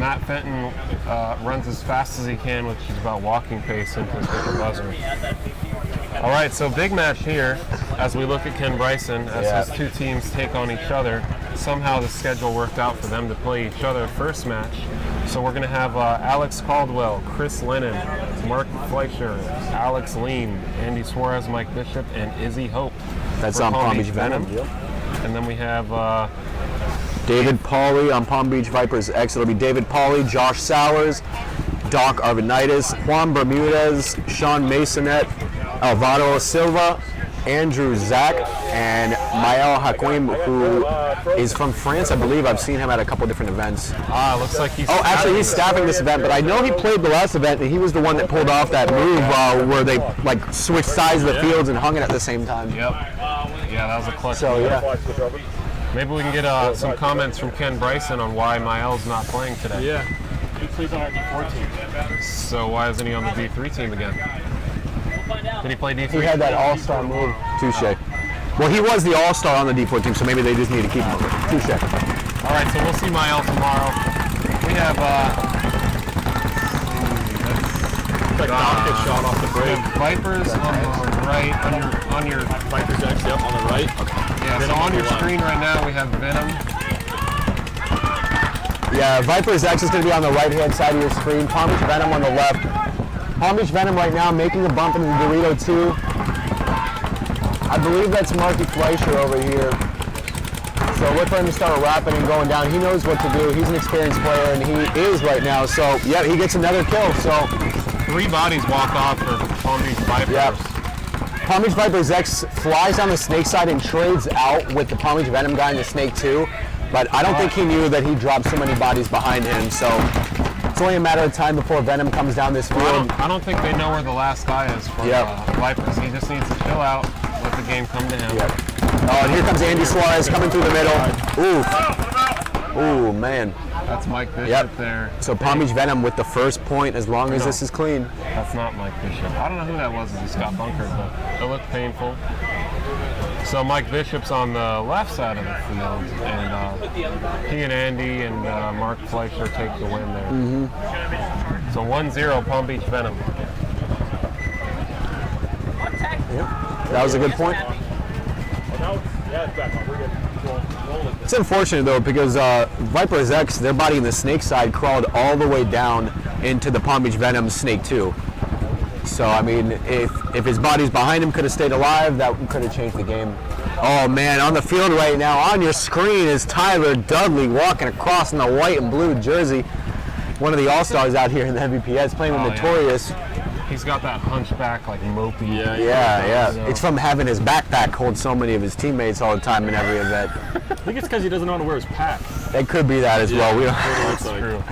Matt Fenton runs as fast as he can, which is about walking pace into his the buzzer. All right, so big match here as we look at Ken Bryson as his two teams take on each other. Somehow the schedule worked out for them to play each other first match. So we're going to have Alex Caldwell, Chris Lennon, Mark Fleischer, Alex Lean, Andy Suarez, Mike Bishop, and Izzy Hope. That's on Palm Beach Venom. And then we have David Pauly on Palm Beach Vipers X. It'll be David Pauly, Josh Sowers, Doc Arvanitis, Juan Bermudez, Sean Masonette, Alvaro Silva, Andrew Zach, and Mael Hakim, who is from France, I believe. I've seen him at a couple different events. Looks like he's... Oh, actually, he's staffing this event, but I know he played the last event, and he was the one that pulled off that move where they like switched sides of the fields and hung it at the same time. Yep. Yeah, that was a clutch. So, yeah. Maybe we can get some comments from Ken Bryson on why Mael's not playing today. Yeah. He plays on our D4 team. So why isn't he on the D3 team again? Did he play D3? He had that all-star move. Touche. Well, he was the all-star on the D4 team, so maybe they just need to keep him over. Touche. All right, so we'll see Mael tomorrow. We have Like Doc gets shot off the break. Vipers on the right, on your Vipers X, yep, on the right. yeah. So on your screen right now we have Venom. Yeah, Vipers X is going to be on the right-hand side of your screen. Palm Beach Venom on the left. Palm Beach Venom right now making a bump into the Dorito 2. I believe that's Marky Fleischer over here. So look for him to start rapping and going down. He knows what to do. He's an experienced player, and he is right now. So, yeah, he gets another kill. So 3 bodies walk off for Palm Beach Vipers. Yep. Palm Beach Vipers X flies on the snake side and trades out with the Palm Beach Venom guy in the snake 2. But I don't think he knew that he dropped so many bodies behind him. So it's only a matter of time before Venom comes down this field. I don't think they know where the last guy is for Vipers. He just needs to chill out, let the game come to him. Yep. Oh, and here comes Andy Suarez coming through the middle. Ooh. Ooh, man. That's Mike Bishop there. So Palm Beach Venom with the first point as long as this is clean. That's not Mike Bishop. I don't know who that was as he got bunkered, but it looked painful. So Mike Bishop's on the left side of the field, and he and Andy and Mark Fleischer take the win there. So 1-0 Palm Beach Venom. Yep. That was a good point. It's unfortunate though because Vipers X, their body in the snake side crawled all the way down into the Palm Beach Venom snake 2. So I mean, if his body's behind him, could have stayed alive, that could have changed the game. Oh man, on the field right now, on your screen is Tyler Dudley walking across in the white and blue jersey. One of the all-stars out here in the MVPS playing with Notorious. Yeah. He's got that hunchback, like mopey. Yeah. It's from having his backpack hold so many of his teammates all the time in every event. I think it's because he doesn't know how to wear his pack. It could be that as well. We don't. That's true.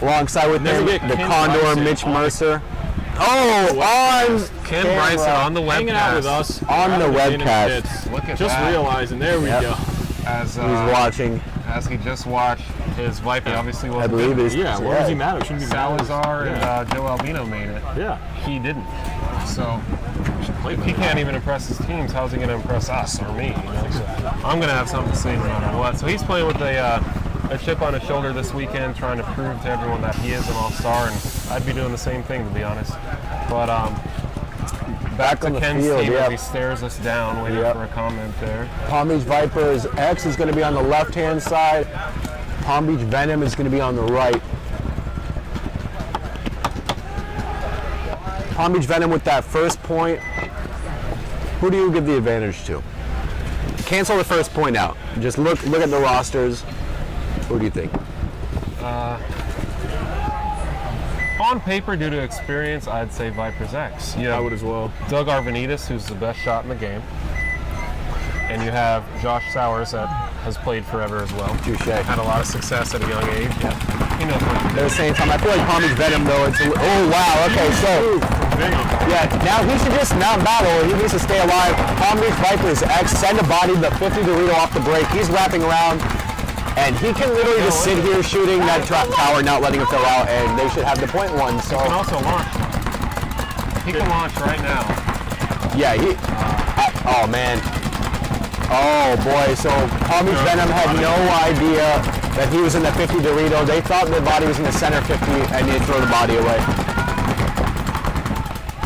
Alongside with him, the Condor, Bryson Mitch Mercer. Oh, on Ken Bryson on the webcast. Hanging out with us. On the webcast. Look at just that. realizing, there we go. As he's watching. As he just watched his Viper, obviously wasn't. I believe he's. Yeah, what does he matter? It shouldn't be Salazar and Joe Albino made it. Yeah. He didn't. So if he can't even impress his teams, how's he going to impress us or me? You know? So I'm going to have something to say no matter what. So he's playing with a chip on his shoulder this weekend, trying to prove to everyone that he is an all-star, and I'd be doing the same thing, to be honest. But back to Ken's team as he stares us down, waiting for a comment there. Palm Beach Vipers X is going to be on the left-hand side. Palm Beach Venom is going to be on the right. Palm Beach Venom with that first point. Who do you give the advantage to? Cancel the first point out. Just look at the rosters. Who do you think? On paper, due to experience, I'd say Vipers X. Yeah, I would as well. Doug Arvanitis, who's the best shot in the game. And you have Josh Sowers that has played forever as well. Touche. Had a lot of success at a young age. Yeah. He knows what to do. At the same time, I feel like Palm Beach Venom, though, it's... Oh, wow, okay, so... Yeah, now he should just not battle. He needs to stay alive. Palm Beach Vipers X, send a body, the 50 Dorito off the break. He's wrapping around. And he can literally just sit here shooting that tower, not letting him fill out, and they should have the point one. So he can also launch. He can launch right now. Yeah, oh man. Oh boy, so Palm Beach Venom had no idea that he was in the 50 Dorito. They thought their body was in the center 50 and they throw the body away.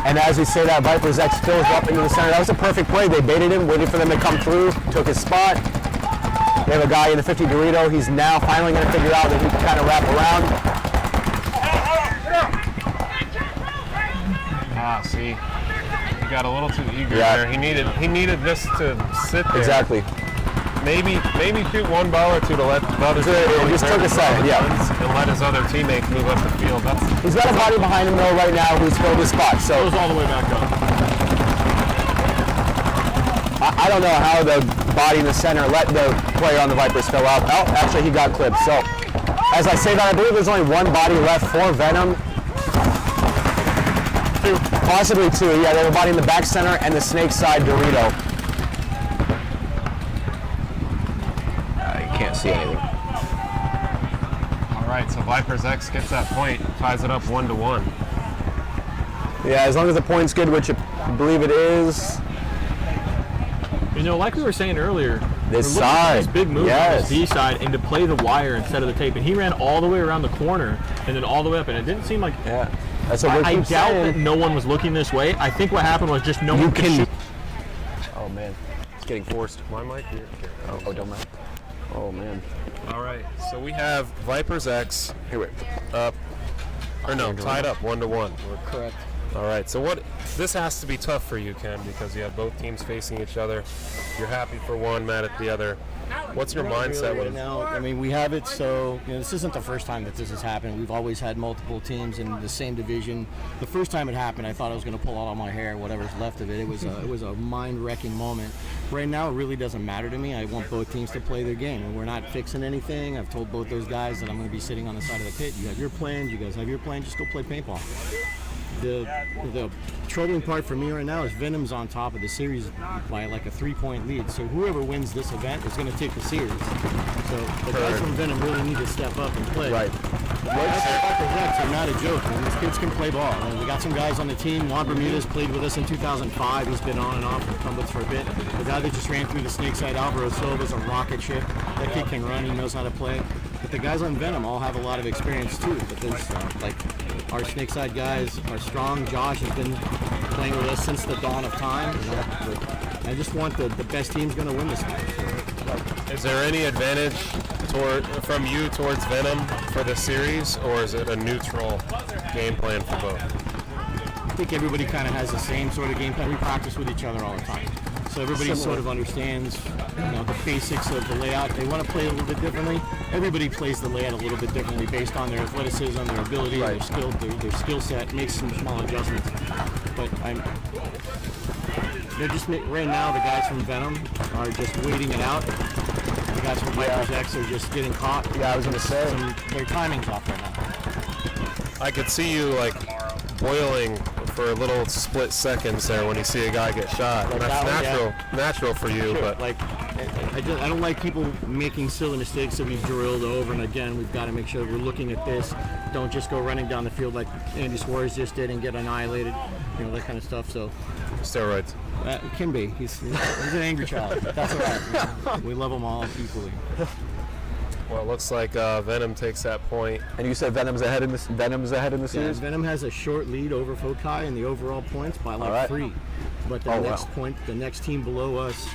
And as we say that, Viper's X fills up into the center. That was a perfect play. They baited him, waited for them to come through, took his spot. They have a guy in the 50 Dorito. He's now finally going to figure out that he can kind of wrap around. Ah, see, he got a little too eager there. He needed this to sit there. Exactly. Maybe shoot one ball or two to let the other It just took a second, yeah. and let his other teammates move up the field. He's got a body behind him though right now who's filled his spot. So Goes all the way back up. I don't know how the body in the center let the player on the Vipers fill out. Oh, actually he got clipped. So as I say that, I believe there's only one body left for Venom. Possibly two. Yeah, they have a body in the back center and the snake side Dorito. Can't see anything. All right, so Viper's X gets that point, ties it up 1-1. Yeah, as long as the point's good, which I believe it is. You know, like we were saying earlier, This we're looking for side, this big move on yes. this D side and to play the wire instead of the tape. And he ran all the way around the corner and then all the way up, and it didn't seem like. Yeah, that's what I we keep doubt saying. that no one was looking this way. I think what happened was just no one could shoot. Oh man, it's getting forced. My mic here. Oh, don't mind. Oh man. All right, so we have Viper's X Here, wait. up, or no, tied up 1-1. We're correct. All right, so this has to be tough for you, Ken, because you have both teams facing each other. You're happy for one, mad at the other. What's your mindset Right when now, I mean, we have it, so this isn't the first time that this has happened. We've always had multiple teams in the same division. The first time it happened, I thought I was going to pull out all my hair, whatever's left of it. It was a mind-wrecking moment. Right now, it really doesn't matter to me. I want both teams to play their game, and we're not fixing anything. I've told both those guys that I'm going to be sitting on the side of the pit. You have your plans, you guys have your plan. Just go play paintball. The troubling part for me right now is Venom's on top of the series by like a 3-point lead. So whoever wins this event is going to take the series. So the guys from Venom really need to step up and play. Right. That's are not a joke. I mean, these kids can play ball. I mean, we got some guys on the team. Juan Bermudez played with us in 2005. He's been on and off with Cumberland for a bit. The guy that just ran through the snake side, Alvaro Silva's a rocket ship. That kid can run. He knows how to play. But the guys on Venom all have a lot of experience too. But there's like our snake side guys are strong. Josh has been playing with us since the dawn of time. You know, I just want the best team's going to win this match. is there any advantage from you towards Venom for the series, or is it a neutral game plan for both? I think everybody kind of has the same sort of game plan. We practice with each other all the time. So everybody sort of understands, the basics of the layout. They want to play a little bit differently. Everybody plays the layout a little bit differently based on their athleticism, their ability, their skill set. Makes some small adjustments. But they're just right now. The guys from Venom are just waiting it out. The guys from Viper's X are just getting caught. Yeah, I was gonna say. Their timing's off right now. I could see you like boiling for a little split seconds there when you see a guy get shot. Like That's that one, natural for you, Sure, but like I don't like people making silly mistakes that we've drilled over and again. We've got to make sure we're looking at this. Don't just go running down the field like Andy Suarez just did and get annihilated, that kind of stuff. So steroids. it can be. He's an angry child. That's all right. We love them all equally. Well, it looks like Venom takes that point. And you said Venom's ahead in the Yeah, series. Venom has a short lead over Foci in the overall points by like All right. 3. But the next team below us,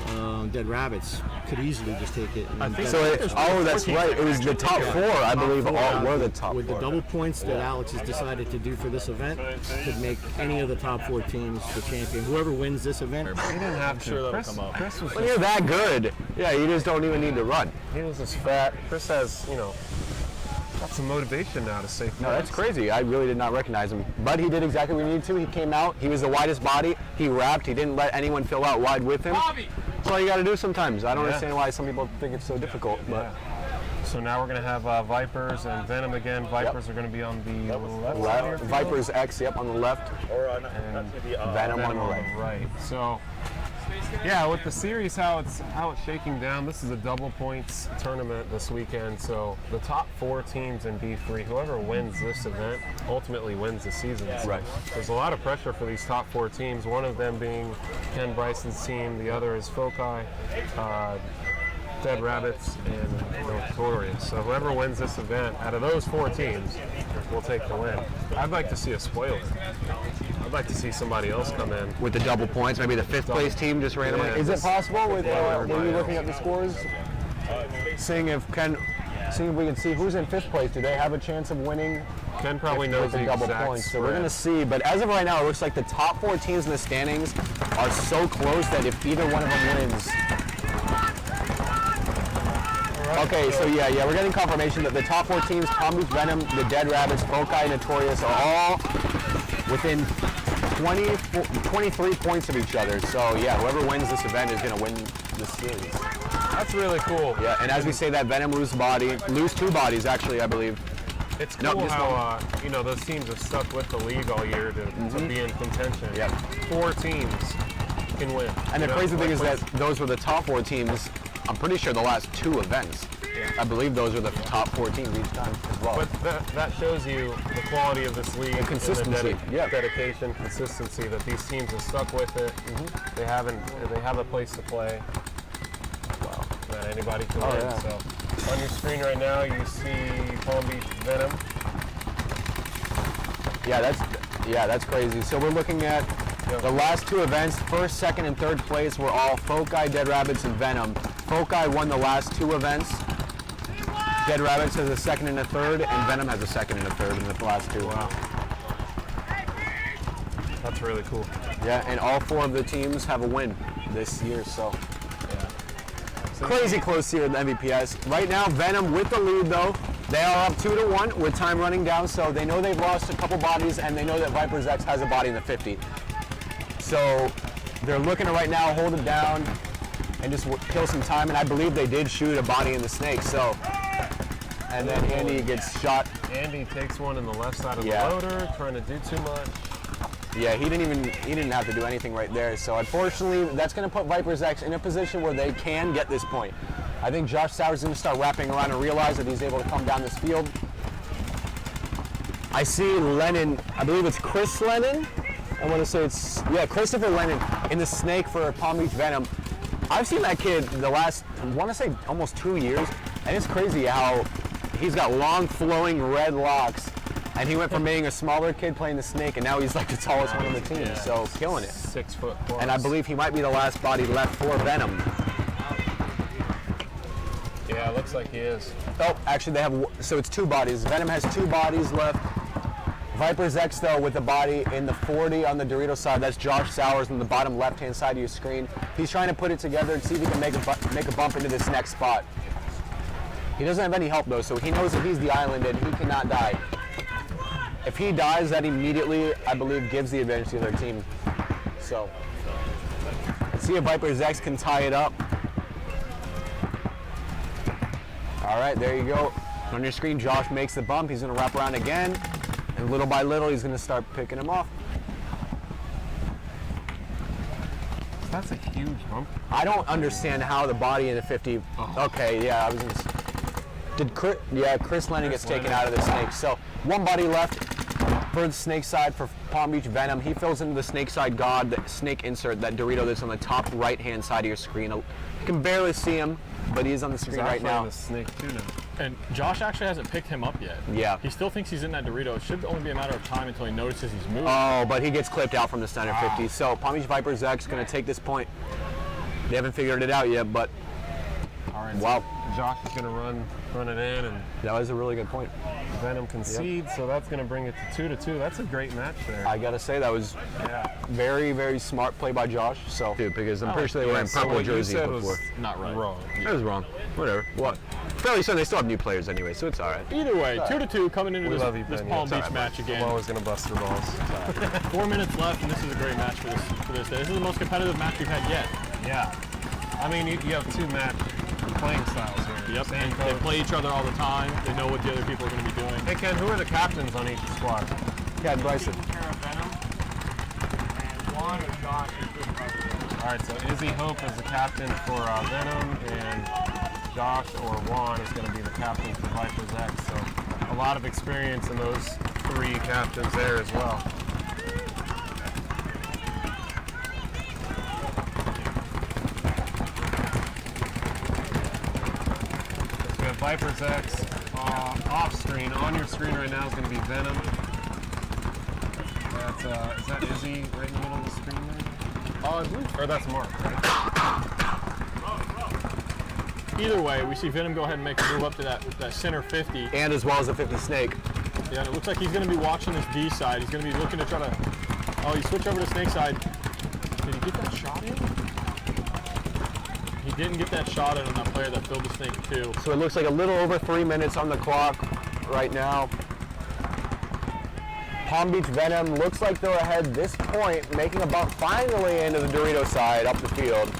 Dead Rabbits, could easily just take it. I think So that's right. It was the top 4, I believe, all were the top With 4. the double points that Alex has decided to do for this event, could make any of the top 4 teams the champion. Whoever wins this event, He didn't have to. sure that'll Chris, come up. Chris was When you're that good, yeah, you just don't even need to run. he was just fat. Chris has, got some motivation now to say. No, that's crazy. I really did not recognize him. But he did exactly what he needed to. He came out. He was the widest body. He wrapped. He didn't let anyone fill out wide with him. That's all you got to do sometimes. I don't understand why some people think it's so difficult. But So now we're going to have Vipers and Venom again. Vipers are going to be on the left side. Viper's X, on the left. And Venom on the right. right. So, yeah, with the series, how it's shaking down, this is a double points tournament this weekend. So the top 4 teams in D3, whoever wins this event, ultimately wins the season. So Right. There's a lot of pressure for these top 4 teams. One of them being Ken Bryson's team. The other is Foci. Dead Rabbits, and Notorious. So whoever wins this event, out of those 4 teams, will take the win. I'd like to see a spoiler. I'd like to see somebody else come in. With the double points, maybe the 5th place team just randomly. Yeah, Is it just possible with blow when everybody you're looking else. at the scores, seeing if we can see who's in 5th place? Do they have a chance of winning? Ken probably knows with the the double exact points. So we're spread. going to see. But as of right now, it looks like the top 4 teams in the standings are so close that if either one of them wins. Okay, so yeah, we're getting confirmation that the top 4 teams, Palm Beach Venom, the Dead Rabbits, Foci, Notorious, are all within 23 points of each other. So yeah, whoever wins this event is going to win the series. That's really cool. Yeah, and as we say that, Venom lose 2 bodies actually, I believe. It's Nope, cool just how those teams have stuck with the league all year to be in contention. Yep. 4 teams can win. And the crazy thing is that those were the top 4 teams. I'm pretty sure the last 2 events. I believe those are the top 4 teams each time as well. But that shows you the quality of this league, The consistency, and the yeah. dedication, consistency that these teams have stuck with it. They have a place to play. Wow, that anybody can win. yeah. So on your screen right now, you see Palm Beach Venom. Yeah, that's crazy. So we're looking at the last 2 events. 1st, 2nd, and 3rd place were all Foci, Dead Rabbits, and Venom. Foci won the last 2 events. Dead Rabbits has a 2nd and a 3rd, and Venom has a 2nd and a 3rd in the last 2. Wow. That's really cool. Yeah, and all 4 of the teams have a win this year, so crazy close here in the MVPS. Right now, Venom with the lead though. They are up 2-1 with time running down, so they know they've lost a couple bodies, and they know that Viper's X has a body in the 50. So they're looking to right now hold it down and just kill some time, and I believe they did shoot a body in the snake, so. And then Andy gets shot. Andy takes one in the left side of the Yeah. loader, trying to do too much. Yeah, he didn't have to do anything right there. So unfortunately, that's going to put Viper's X in a position where they can get this point. I think Josh Sauer's going to start wrapping around and realize that he's able to come down this field. I see Lennon, I believe it's Chris Lennon. I want to say Christopher Lennon in the snake for Palm Beach Venom. I've seen that kid the last, I want to say almost 2 years, and it's crazy how he's got long flowing red locks. And he went from being a smaller kid playing the snake, and now he's like the tallest one on the team, so killing it. 6 foot plus. And I believe he might be the last body left for Venom. Yeah, it looks like he is. Oh, actually they have, so it's 2 bodies. Venom has 2 bodies left. Viper's X though with the body in the 40 on the Dorito side. That's Josh Sauers on the bottom left-hand side of your screen. He's trying to put it together and see if he can make a bump into this next spot. He doesn't have any help though, so he knows that he's the island and he cannot die. If he dies, that immediately, I believe, gives the advantage to the other team. So, let's see if Viper's X can tie it up. All right, there you go. On your screen, Josh makes the bump. He's going to wrap around again. And little by little, he's going to start picking him off. That's a huge bump. I don't understand how the body in the 50... Okay, yeah, I was going to... Chris Lennon gets taken out of the snake. So, 1 body left for the snake side for Palm Beach Venom. He fills into the snake side god, the snake insert, that Dorito that's on the top right-hand side of your screen. You can barely see him, but he's on the screen right now. The snake too now. And Josh actually hasn't picked him up yet. Yeah. He still thinks he's in that Dorito. It should only be a matter of time until he notices he's moving. Oh, but he gets clipped out from the center 50. So Palm Beach Viper's X going to take this point. They haven't figured it out yet, but All right. wow. So Josh is going to run it in, and That was a really good point. Venom concedes, so that's going to bring it to 2-2. That's a great match there. I gotta say that was very, very smart play by Josh. So, dude, because I'm pretty sure they were in So purple what you jerseys said before. was Not right. wrong. That was wrong. Whatever. What? Fairly soon they still have new players anyway, so it's all right. Either way, 2-2 coming into We love you, this Ben. Palm It's Beach all right, match I'm again. always going to bust your balls. 4 minutes left, and this is a great match for this day. This is the most competitive match we've had yet. Yeah. I mean, you have 2 match playing styles here. Yep. Same They coach. play each other all the time. They know what the other people are going to be doing. Hey, Ken, who are the captains on each squad? Yeah, Bryson. All right, so Izzy Hope is the captain for Venom, and Josh or Juan is going to be the captain for Viper's X. So a lot of experience in those 3 captains there as well. Viper's X off screen. On your screen right now is going to be Venom. That's, is that Izzy right in the middle of the screen there? I believe. Or that's Mark, right? Either way, we see Venom go ahead and make a move up to that center 50. And as well as a 50 snake. Yeah, and it looks like he's going to be watching this D side. He's going to be looking to try to. Oh, he switched over to snake side. Did he get that shot in? He didn't get that shot in on that player that filled the snake too. So it looks like a little over 3 minutes on the clock right now. Palm Beach Venom looks like they're ahead this point, making a bump finally into the Dorito side up the field.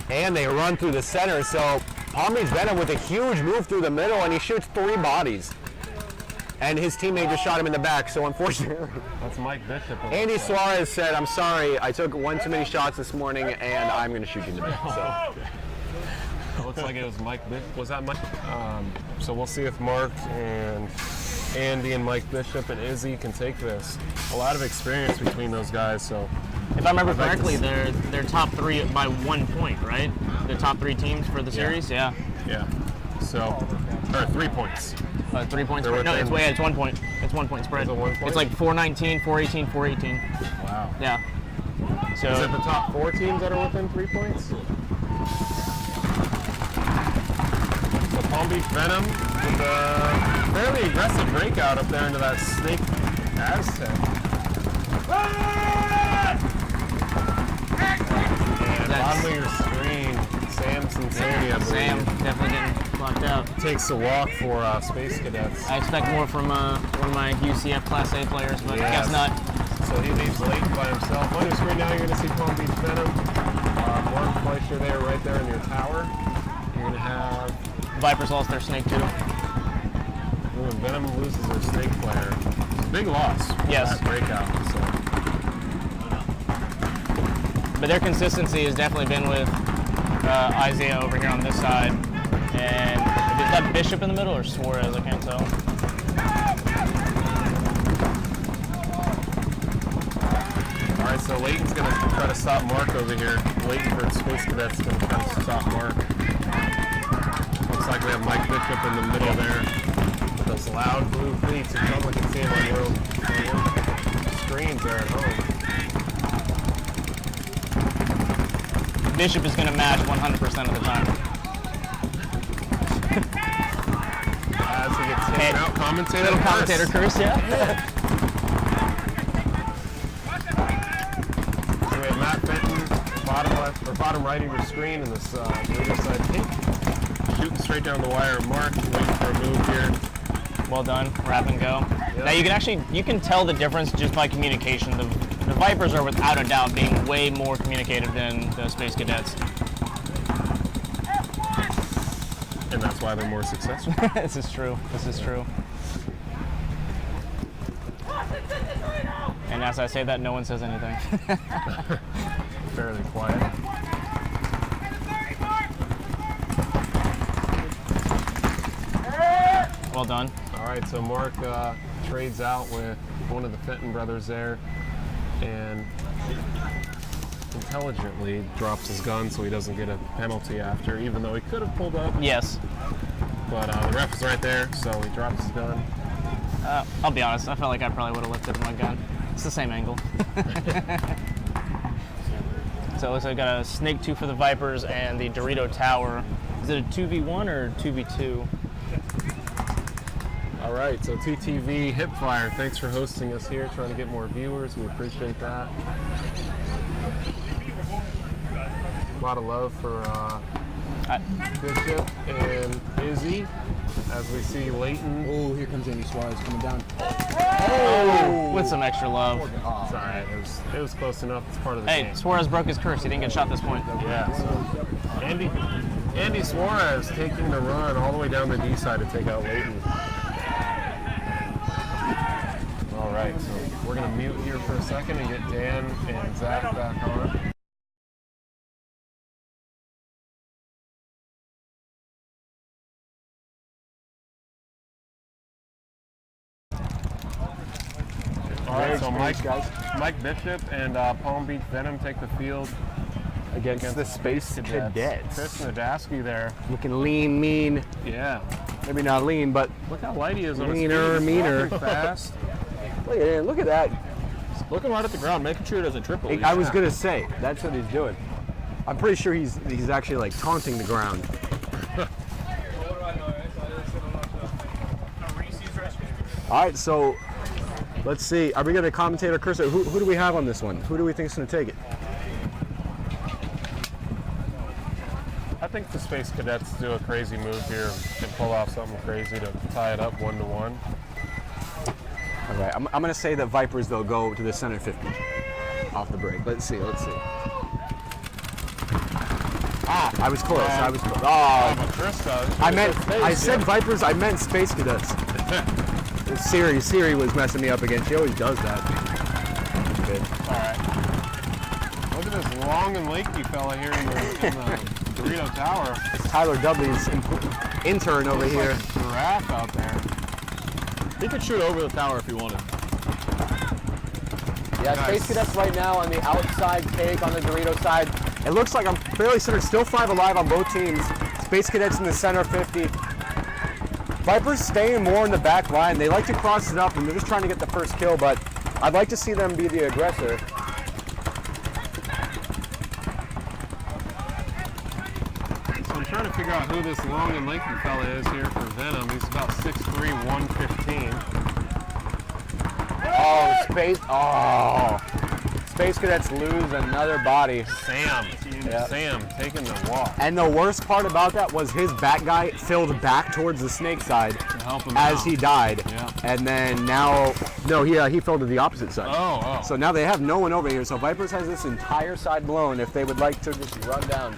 And they run through the center, so Palm Beach Venom with a huge move through the middle, and he shoots 3 bodies. And his teammate just shot him in the back, so unfortunately. That's Mike Bishop. Andy Suarez said, "I'm sorry, I took one too many shots this morning, and I'm going to shoot you in the back." So. It looks like it was Mike Bishop. Was that Mike? So we'll see if Mark and Andy and Mike Bishop and Izzy can take this. A lot of experience between those guys, so. If I remember correctly, they're top 3 by 1 point, right? The top 3 teams for the series, yeah. Yeah. So, or 3 points. 3 points. They're No, within- it's 1 point. It's 1 point spread. Is it 1 point? It's like 419, 418, 418. Wow. Yeah. So Is it the top 4 teams that are within 3 points? So Palm Beach Venom with a fairly aggressive breakout up there into that Snake Aztec. And bottom of your screen, Sam Cincinnati, I believe, Sam definitely getting blocked out. takes a walk for Space Cadets. I expect more from one of my UCF Class A players, but I Yes. guess not. So he leaves Leighton by himself. On your screen now, you're going to see Palm Beach Venom. Mark Fleischer there, right there in your tower. You're going to have Vipers lost their snake too. when Venom loses their snake player. It's a big loss. Yes. That breakout. So. But their consistency has definitely been with Isaiah over here on this side. And is that Bishop in the middle or Suarez? I can't tell. All right, so Leighton's going to try to stop Mark over here. Leighton for Space Cadets going to try to stop Mark. Looks like we have Mike Bishop in the middle there with those loud blue cleats. You probably can see him on your screens there at home. Bishop is going to match 100% of the time. As he gets taken out, commentator. Little commentator curse, yeah. So we have Matt Benton, bottom left or bottom right of your screen, and this radio side pink. Shooting straight down the wire. Mark waiting for a move here. Well done, wrap and go. Now you can tell the difference just by communication. The Vipers are without a doubt being way more communicative than the Space Cadets. And that's why they're more successful. This is true. This is true. And as I say that, no one says anything. Fairly quiet. Well done. All right, so Mark trades out with one of the Fenton brothers there, and intelligently drops his gun so he doesn't get a penalty after, even though he could have pulled up. Yes. But the ref is right there, so he drops his gun. I'll be honest, I felt like I probably would have lifted my gun. It's the same angle. So it looks like I got a Snake 2 for the Vipers and the Dorito Tower. Is it a 2v1 or 2v2? All right, so TTV Hipfire, thanks for hosting us here, trying to get more viewers. We appreciate that. A lot of love for Bishop and Izzy as we see Leighton. Oh, here comes Andy Suarez coming down. Oh! With some extra love. It's all right, it was close enough. It's part of the Hey, game. Suarez broke his curse. He didn't get shot this point. Yeah, so Andy Suarez taking the run all the way down the D side to take out Leighton. All right, so we're going to mute here for a second and get Dan and Zach back on. All right, so Mike Bishop and Palm Beach Venom take the field. against the Space Cadets. Chris Nadasky there. Looking lean, mean. Yeah. Maybe not lean, but Look how light he is on Leaner, his feet. He's meaner. walking fast. look at that. Looking right at the ground, making sure he doesn't triple. I was gonna say that's what he's doing. I'm pretty sure he's actually like taunting the ground. All right, so let's see. Are we gonna commentate or curse it? Who do we have on this one? Who do we think is gonna take it? I think the Space Cadets do a crazy move here and pull off something crazy to tie it up 1-1. Okay, I'm gonna say that Vipers they'll go to the center 50 off the break. Let's see. Ah, I was close. Oh, But Chris does. I said Vipers. I meant Space Cadets. Siri was messing me up again. She always does that. Good. All right. Look at this long and lanky fella here in the Dorito Tower. It's Tyler Dudley's intern over Looks here. like a giraffe out there. He could shoot over the tower if he wanted. Yeah, Nice. Space Cadets right now on the outside take on the Dorito side. It looks like I'm fairly centered. Still 5 alive on both teams. Space Cadets in the center 50. Vipers staying more in the back line. They like to cross it up, and they're just trying to get the first kill, but I'd like to see them be the aggressor. So I'm trying to figure out who this long and lanky fella is here for Venom. He's about 6'3", 115. Space Cadets lose another body. Sam. Yeah. Sam taking the walk And the worst part about that was his back guy filled back towards the snake side to help him as out. he died. Yeah. And then he fell to the opposite side. Oh. So now they have no one over here. So Vipers has this entire side blown if they would like to just run down.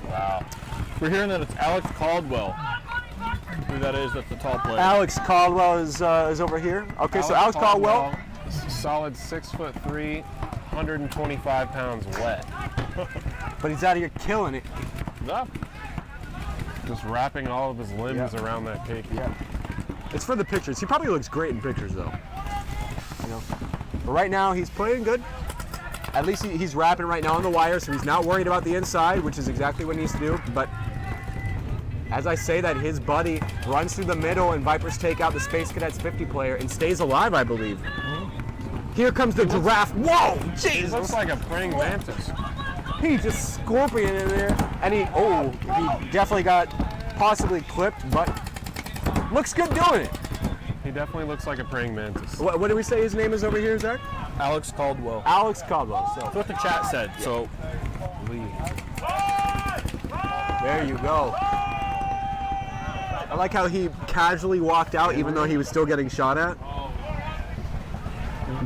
Wow. We're hearing that it's Alex Caldwell. Who that is? That's the tall player. Alex Caldwell is over here. Okay, so Alex Caldwell. Solid 6'3", 125 pounds wet. But he's out here killing it. Up. Just wrapping all of his limbs Yeah. around that cake. Yeah. It's for the pictures. He probably looks great in pictures though. You know. But right now he's playing good. At least he's wrapping right now on the wire, so he's not worried about the inside, which is exactly what he needs to do. But as I say that, his buddy runs through the middle and Vipers take out the Space Cadets 50 player and stays alive, I believe. Here comes the giraffe. Whoa, He Jesus! looks like a praying mantis. He just scorpion in there, and he definitely got possibly clipped, but looks good doing it. He definitely looks like a praying mantis. What do we say his name is over here, Zach? Alex Caldwell. Alex Caldwell. So That's what the chat said. So there you go. I like how he casually walked out even though he was still getting shot at.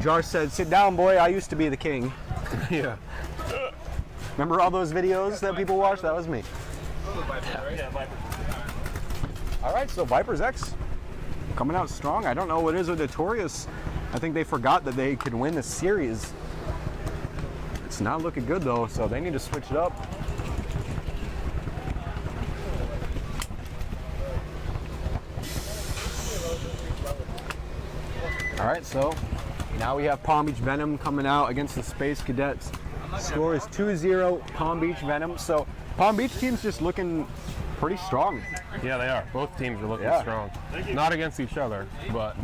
Jar said, "Sit down, boy. I used to be the king." Yeah. Remember all those videos that people watch? That was me. All right, so Vipers X coming out strong. I don't know what it is with Notorious. I think they forgot that they could win the series. It's not looking good though, so they need to switch it up. All right, so now we have Palm Beach Venom coming out against the Space Cadets. Score is 2-0 Palm Beach Venom. So Palm Beach team's just looking pretty strong. Yeah, they are. Both teams are looking Yeah. strong. Not against each other, but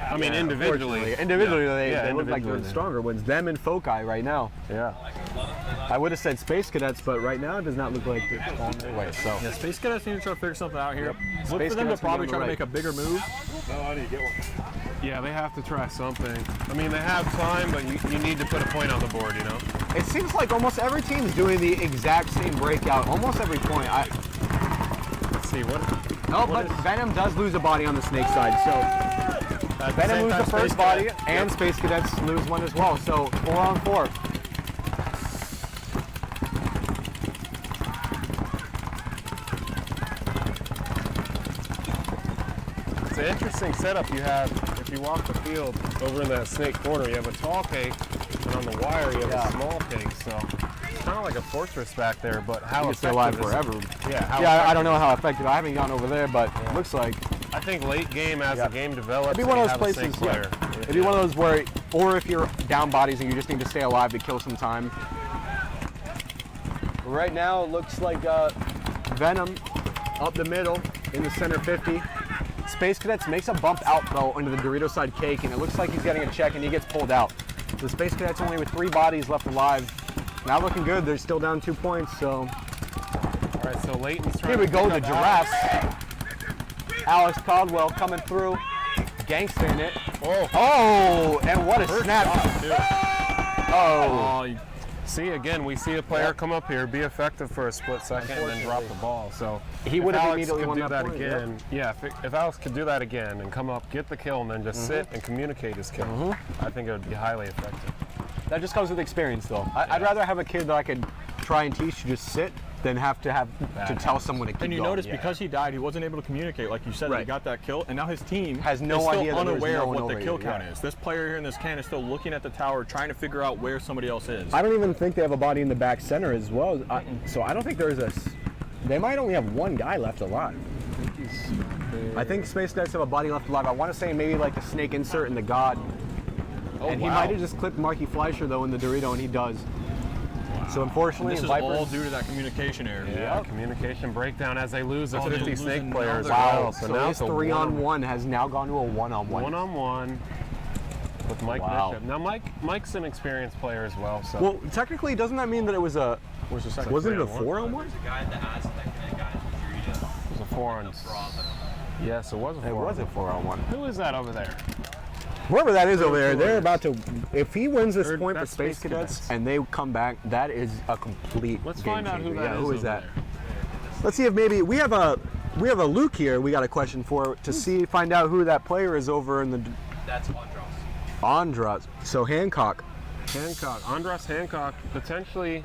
I mean individually. Individually, Yeah. they look like they're the individually. stronger ones. Them and Foci right now. Yeah. I would have said Space Cadets, but right now it does not look like it's on their way. So yeah, Space Cadets need to try to figure something out here. Look Space for them to Cadets probably will try go to right. make a bigger move. Yeah, they have to try something. I mean, they have time, but you need to put a point on the board, you know? it seems like almost every team is doing the exact same breakout. Almost every point. Let's see, what But Venom does lose a body on the snake side. So At the Venom same loses time, the first Space body, Cadets- and Space Cadets lose one as well. So 4-on-4. It's an interesting setup you have if you walk the field over in that snake corner. You have a tall cake, and on the wire you have Yeah. a small cake. So it's kind of like a fortress back there, but how It's still alive effective is forever. it? Yeah, how Yeah, I effective don't know how effective. I haven't gone over there, but it looks like I think late game, as the game develops, It'd be one of and those you have a places, snake yeah. player. It'd be one of those where, or if you're down bodies and you just need to stay alive to kill some time. Right now, it looks like Venom up the middle in the center 50. Space Cadets makes a bump out though into the Dorito side cake, and it looks like he's getting a check and he gets pulled out. So Space Cadets only with 3 bodies left alive. Not looking good. They're still down 2 points. So All right, so Leighton's trying here we to go. pick The up giraffes. Alex Caldwell coming through, gangstering it. Oh, And what a snap! Oh, oh, you- See, again, we see a player come up here, be effective for a split second, and then drop the ball. So He if would have Alex immediately could won do that that point, again. Yeah, if Alex could do that again and come up, get the kill, and then just sit and communicate his kill, I think it would be highly effective. that just comes with experience, though. I'd rather have a kid that I could try and teach to just sit than have to tell someone to keep and you going. notice because he died, he wasn't able to communicate, like you said, that he Right. got that kill, and now his team Has no is still idea that there's unaware no of one what the over kill here, count yeah. is. This player here in this can is still looking at the tower, trying to figure out where somebody else is. I don't even think they have a body in the back center as well. So I don't think there's they might only have 1 guy left alive. I think Space Cadets have a body left alive. I want to say maybe like the snake insert in the God. And he wow. might have just clipped Marky Fleischer though in the Dorito, and he does. So unfortunately, This is Vipers, all due to that communication error. Yeah, communication breakdown as they lose a Oh, they're 50 losing snake player as another. well. wow. So So now his it's a 3-on-1 has now gone to a 1-on-1. one-on-one with Mike Wow. Bishop. Now Mike's an experienced player as well. So Well, technically, doesn't that mean that it was a? Where's the second? Wasn't it a 3-on-1? 4-on-1? it was a 4-on. Yes, it was a 4-on. It was a 4-on-1. Who is that over there? Whoever that is over there, they're Third about to. If he wins this Third- point for that's Space Space Cadets Cadets. and they come back, that is a complete. Let's game find out who changer. that Yeah, is. who is over that? there. Let's see if maybe we have a Luke here. We got a question for to find out who that player is over in the. That's Andros. Andros. So Hancock. Andros Hancock, potentially,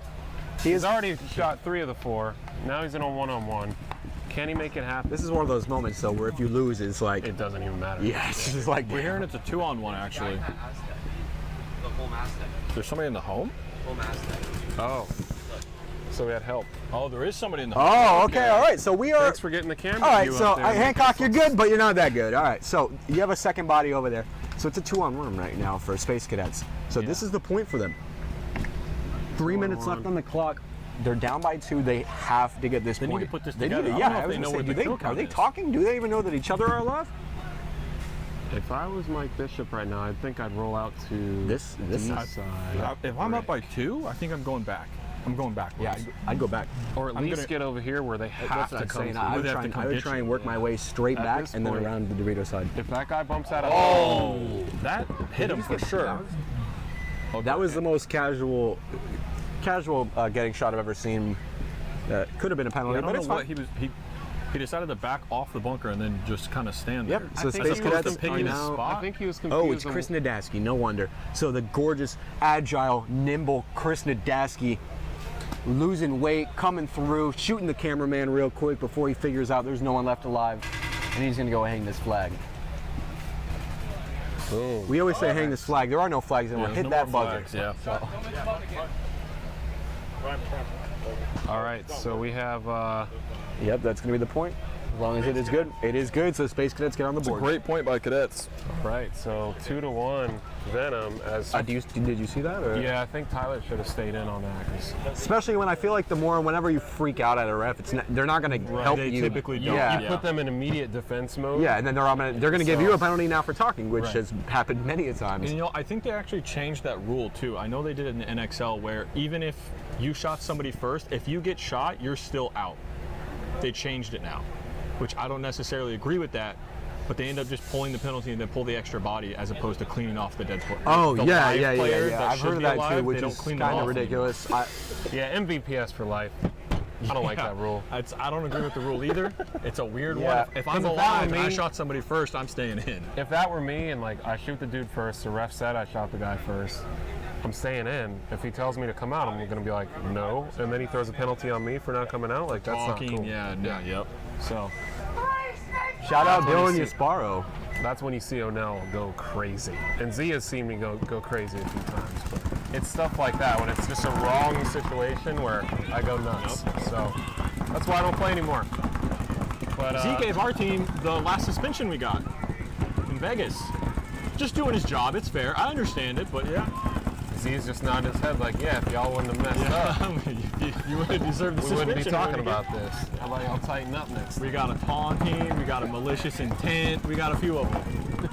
He he's is. already shot 3 of the 4. Now he's in a one-on-one. Can he make it happen? This is one of those moments though where if you lose, it's like. It doesn't even matter. Yeah, it's just like. We're hearing it's a 2-on-1 actually. The full mass deck. There's somebody in the home? Full mass deck. Oh. So we had help. Oh, there is somebody in the home. Oh, okay, all right. So we are. Thanks for getting the camera. All right, view so up there. Hancock, you're good, but you're not that good. All right, so you have a second body over there. So it's a 2-on-1 right now for Space Cadets. So this is the point for them. 3 minutes left on the clock. They're down by 2. They have to get this They need point. to put this They need together. to- I yeah, don't know if I was they know gonna what say, the kill are count they is. talking? Do they even know that each other are alive? If I was Mike Bishop right now, I think I'd roll out to This side. If I'm up by 2, I think I'm going back. I'm going backwards. Yeah, I'd go back. Or at I'm least gonna- get over here where they have to I'm come saying. to. I Where would they have try, to and, come I would get try you. and work my way straight At back this and then point- around the Dorito side. If that guy bumps out of That hit him for sure. That was the most casual getting shot I've ever seen. Could have been a penalty, I but don't it's know fine. what he decided to back off the bunker and then just kind of stand there. Yep. I So think Space he was Cadets picking are his now. spot. I think he was confused. Oh, it's Chris Nadaski, no wonder. So the gorgeous, agile, nimble Chris Nadaski losing weight, coming through, shooting the cameraman real quick before he figures out there's no one left alive, and he's gonna go hang this flag. Boom. We always say hang this flag. There are no flags anymore. There's Hit no that more buzzer. flags, yeah. All right, so we have Yep, that's gonna be the point. As long as it is good, it is good. So Space Cadets get on the board. Great point by cadets. right. So 2-1 Venom as. Did you see that? Or? Yeah, I think Tyler should have stayed in on that. 'Cause Especially when I feel like whenever you freak out at a ref, they're not gonna help They you. typically don't. Yeah. you put them in immediate defense mode. Yeah, and then they're gonna give you a penalty now for talking, which Right. has happened many a times. And I think they actually changed that rule too. I know they did it in the NXL where even if you shot somebody first, if you get shot, you're still out. They changed it now, which I don't necessarily agree with that, but they end up just pulling the penalty and then pull the extra body as opposed to cleaning off the dead player. Oh The yeah, live yeah, yeah, player yeah. that I've should heard of be that alive, too, which they don't is clean it kind of off ridiculous. Yeah, MVPS for life. I don't like Yeah. that rule. I don't agree with the rule either. It's a weird Yeah. one. If I'm 'Cause if that alive were and I me- shot somebody first, I'm staying in. If that were me and like I shoot the dude first, the ref said I shot the guy first, I'm staying in. If he tells me to come out, I'm gonna be like, no. And then he throws a penalty on me for not coming out. Like that's Talking, not cool. yep. So Shout out That's what Dylan you see. Yasparo. that's when you see O'Neill go crazy. And Z has seen me go crazy a few times. But it's stuff like that when it's just a wrong situation where I go nuts. So that's why I don't play anymore. But He gave our team the last suspension we got in Vegas. Just doing his job. It's fair. I understand it, but yeah. Z's just nodding his head like, yeah, if y'all wouldn't have messed up, you would have deserved the we suspension. wouldn't be talking about this. How about y'all tighten up next? We got a taunting, we got a malicious intent, we got a few of them.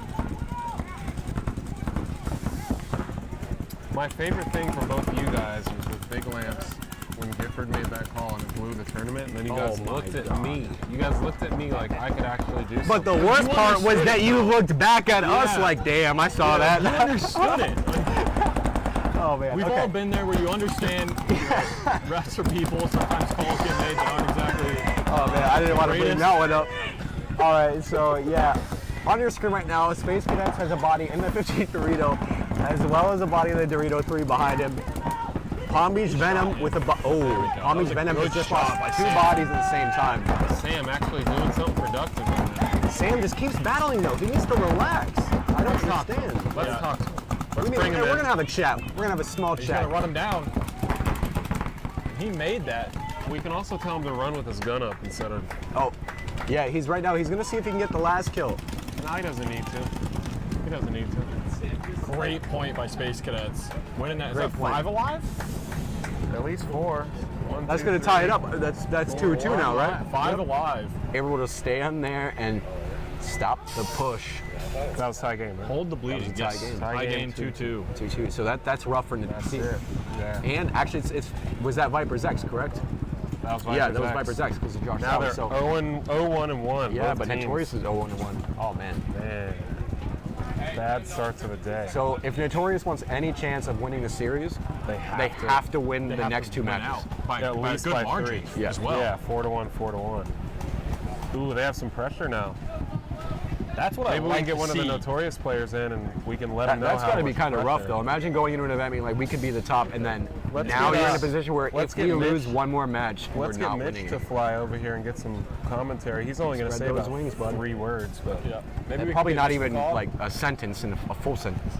My favorite thing from both of you guys was with Big Lamps when Gifford made that call and it blew the tournament, and then you guys looked at me. You guys looked at me like I could actually do something. But the worst part was that you looked back at us like, damn, I saw that. You understood it. Oh, man. We've all been there where you understand refs are people, sometimes calls get made that aren't exactly. Oh, man, I didn't want to bring greatest. that one up. All right, so, yeah. On your screen right now, Space Cadets has a body in the 15 Dorito, as well as a body in the Dorito 3 behind him. Palm Beach Venom with a Palm Beach Venom has just lost two bodies at the same time. Sam actually doing something productive right now. Sam just keeps battling though. He needs to relax. I don't understand. Let's Yeah. talk. We're Let's bring him gonna in. have a chat. We're gonna have a small He's chat. gonna run him down. He made that. We can also tell him to run with his gun up instead of. Oh, yeah. He's right now. He's gonna see if he can get the last kill. No, he doesn't need to. He doesn't need to. Great point by Space Cadets. Winning that. Is Great that point. 5 alive? At least 4. 1, That's 2, gonna 3. tie it up. That's 2-2 now, right? 5 alive. Able to stay on there and stop the push. That was tie game, right? Hold the bleeding. That was a tie game. Tie game Tie game, 2-2. 2-2. So that's rough for the team. Yeah. And actually, it's was that Viper's X, correct? That was Viper's Yeah, that was X. Viper's X because of Josh. Now they're so 0-1-1. yeah, both but teams. Notorious is 0-1. Oh man. Man. Bad start to the day. So if Notorious wants any chance of winning the series, they they have to win the next two matches. By At a least good by margin 3. Yeah. as well. Yeah, 4-1, 4-1. Ooh, they have some pressure now. That's what I Maybe we like can get to one of the see. Notorious players in and we can let them know That's how got to be much kind of rough pressure. though. Imagine going into an event being like we could be the top, and then Let's now get, you're in a position where let's if we get Mitch- lose one more match, Let's we're get not Mitch winning. to fly over here and get some commentary. He's only going to Spread say those about wings, bud. 3 words, but Yeah. Maybe And we probably can get not Mr. even Call. like a sentence and a full sentence.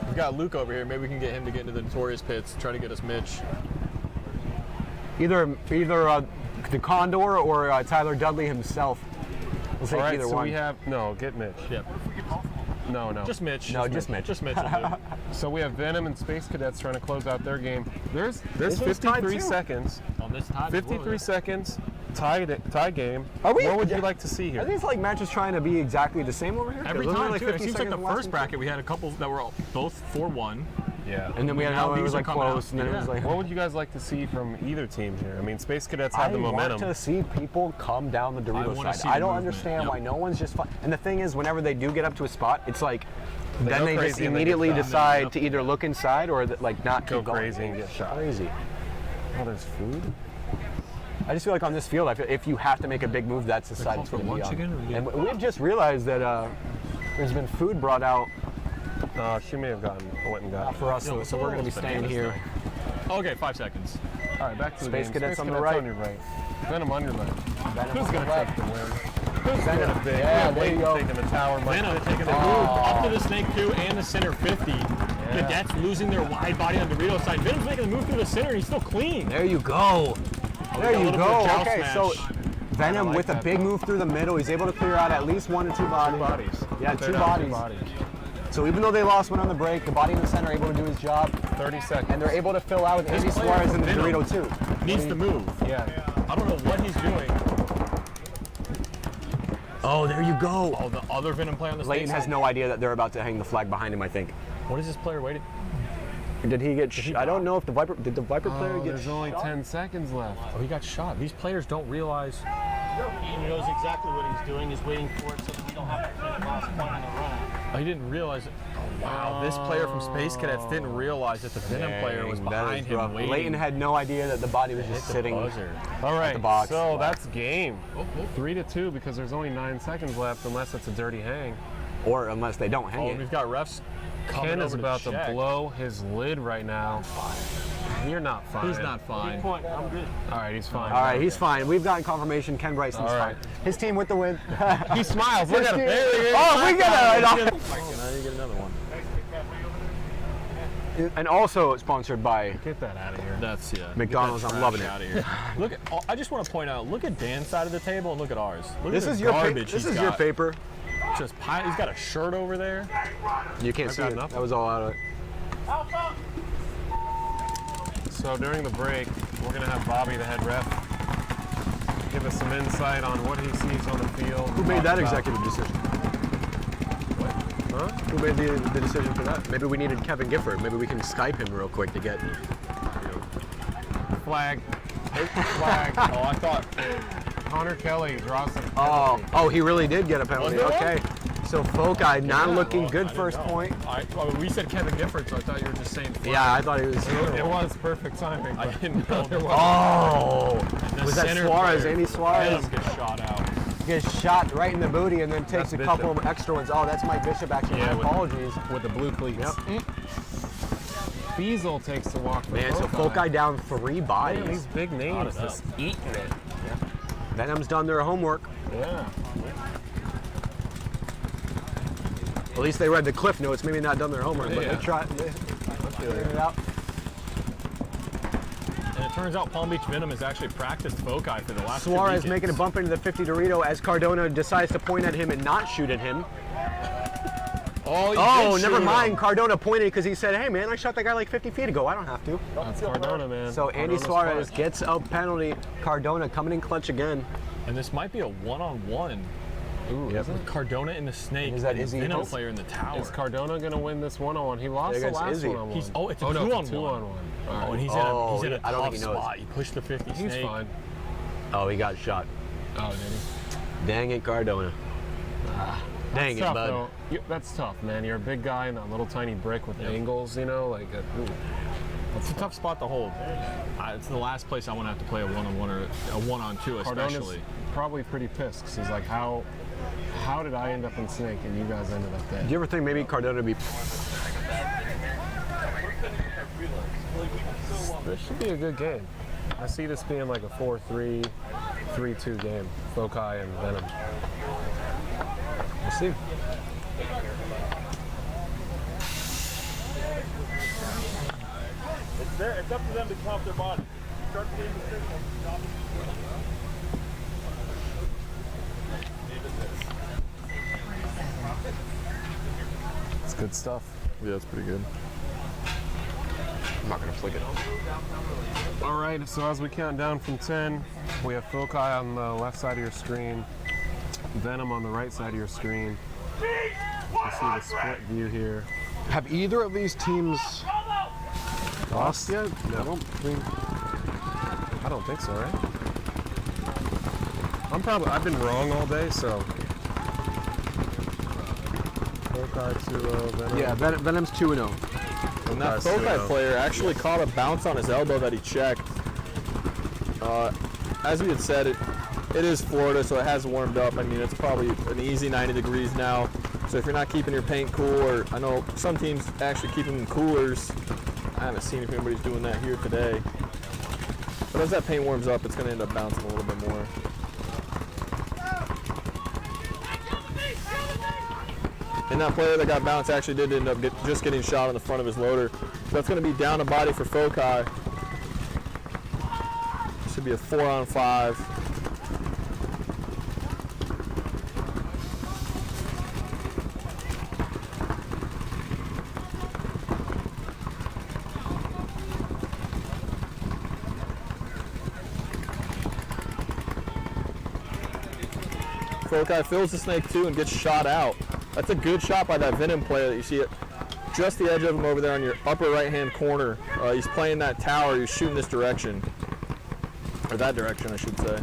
We've got Luke over here. Maybe we can get him to get into the Notorious pits, try to get us Mitch. Either the Condor or Tyler Dudley himself. We'll take all right. either So one. we have get Mitch. Yep. No. Just Mitch. No, just Mitch. Just Mitch. will do. So we have Venom and Space Cadets trying to close out their game. There's This one's tied 53 too. seconds. On this time. 53 seconds. Tie game. Are we- What would you yeah. like to see I here? think it's like matches trying to be exactly the same over here. Every 'Cause time, wasn't too. it It seems like the seconds last first game? bracket, we had a couple that were both 4-1. Yeah. And then we had Now another one that these was are like coming out. close, and then it was Yeah. like. What would you guys like to see from either team here? I mean, Space Cadets have the I momentum. want to see people come down the Dorito wanna side. see I the don't movement. understand Yep. why no one's just. And the thing is, whenever they do get up to a spot, it's like They then go they just crazy and they get immediately shot. decide to either look inside or like not Go keep going. crazy and get shot. Crazy. Oh, there's food? I just feel like on this field, if you have to make a big move, that's the side call it's for going to be lunch on. again, or we And we've just realized that there's been food brought out She may have went and got it. for us, so we're going to be staying here. Okay, 5 seconds. All right, back to the Space game. Cadets Space on the Cadets right. on your right. Venom on your left. Venom Who's on going the to left. take the win? Who's Venom. going to big? Yeah, there you go. Taking the tower. Venom taking the Oh. move up to the Snake 2 and the center 50. Cadets losing their wide body on Dorito side. Venom's making the move through the center and he's still clean. There you go. There got a you little bit go. of joust Okay, so smash. Venom like with a that. big move through the middle, he's able to clear out at least 1 or 2 bodies. Yeah, They're two down bodies. So even though they lost one on the break, the body in the center able to do his job, 30 seconds. and they're able to fill out with Andy player Suarez and the Venom Dorito too. Needs to move. Yeah. I don't know what he's doing. Oh, there you go. Oh, the other Venom player on the Layton Snake has side. no idea that they're about to hang the flag behind him, I think. What is this player waiting? Did he get I don't know if the Viper did the Viper player Oh, get there's only 10 seconds left. Oh, he got shot. These players don't realize. He knows exactly what he's doing. He's waiting for it so that we don't have to play the last point in the run. Oh, he didn't realize it. Oh, wow. This player from Space Cadets didn't realize that the Venom player was Dang, that behind is him rough. waiting. Layton had no idea that the body was just Hit the sitting. buzzer. All right, the box. so Wow. that's game. 3-2 because there's only 9 seconds left unless it's a dirty hang. Or unless they don't hang Oh, it. we've got refs coming Ken is over about to to check. blow his lid right now. You're not fine. He's not fine. Point. I'm good. All right, he's fine. All right, he's fine. We've gotten confirmation. Ken Bryson's All right. fine. His team with the win. He smiles. Look at him. Oh, we got it. Now you get another one. And also sponsored by Get that out of here. That's McDonald's. I'm loving it. Out of here. Look at. I just want to point out. Look at Dan's side of the table and look at ours. Look This at is the your garbage. this he's is your got. paper. Just he's got a shirt over there. You can't I've see got it. nothing. That was all out of it. So during the break, we're going to have Bobby, the head ref, give us some insight on what he sees on the field. Who made talk that about- executive decision? Huh? Who made the decision for that? Maybe we needed Kevin Gifford. Maybe we can Skype him real quick to get. Flag. Flag. Oh, I thought. Connor Kelly draws the Oh, he really did get a penalty. Was there one? Okay. So Foci not looking Well, good I didn't first know. point. We said Kevin Gifford, so I thought you were just saying. Flag. Yeah, I thought he was. It was perfect timing. I but didn't know there was. Oh! The Was that center Suarez? player, Andy Suarez Venom gets shot out. gets shot right in the booty and then takes That's a Bishop. couple of extra ones. Oh, that's Mike Bishop actually. Yeah, My with- apologies. with the blue cleats. Yep. Fiesel takes the walk for Man, so Foci down 3 Man, bodies. these big names Got it just eating it. Venom's done their homework. Yeah. At least they read the cliff notes. Maybe not done their homework, but Yeah. they tried. They figured it out. And it turns out Palm Beach Venom has actually practiced Foci for the last 2 Suarez weekends. making a bump into the 50 Dorito as Cardona decides to point at him and not shoot at him. Oh, Oh, never mind. Cardona pointed because he said, "Hey, man, I shot that guy like 50 feet ago. I don't have to." That's Cardona, man. So Andy Cardona's Suarez clutch. gets a penalty. Cardona coming in clutch again. And this might be a one-on-one. Ooh, Yep. is it? Cardona in the snake. Is that and Izzy Venom Hope? player in the tower. Is Cardona going to win this one-on-one? He lost the Against last Izzy. one-on-one. He's oh, it's a no, two-on-one. it's a two-on-one. All right. Oh, and he's Oh, in a I don't tough think he knows. spot. He pushed the 50 He's snake. fine. Oh, he got shot. Oh, did he? Dang it, Cardona. Dang it, Tough, bud. though. That's tough, man. You're a big guy in that little tiny brick with angles, you know? Like, ooh. It's a tough spot to hold. It's the last place I want to have to play a one-on-one or a one-on-two, Cardona's especially. probably pretty pissed because he's like, how did I end up in Snake and you guys ended up there? Do you ever think maybe Cardona would be? This should be a good game. I see this being like a 4-3, 3-2 game. Foci and Venom. We'll see. It's up to them to count their body. Start the game with It's good stuff. Yeah, that's pretty good. I'm not gonna flick it. All right, so as we count down from 10, we have Foci on the left side of your screen, Venom on the right side of your screen. You see the split view here. Have either of these teams lost yet? No. I don't think so, right? I've been wrong all day, so. Foci 2-0, Venom. Yeah, Venom's 2-0. And that Foci Foci player actually caught a bounce on his elbow that he checked. As we had said, it is Florida, so it has warmed up. I mean, it's probably an easy 90 degrees now. So if you're not keeping your paint cool, or I know some teams actually keep them in coolers. I haven't seen if anybody's doing that here today. But as that paint warms up, it's going to end up bouncing a little bit more. And that player that got bounced actually did end up just getting shot in the front of his loader. So that's going to be down a body for Foci. Should be a 4-on-5. Foci fills the snake too and gets shot out. That's a good shot by that Venom player that you see it just the edge of him over there on your upper right hand corner. He's playing that tower, he's shooting this direction. Or that direction, I should say.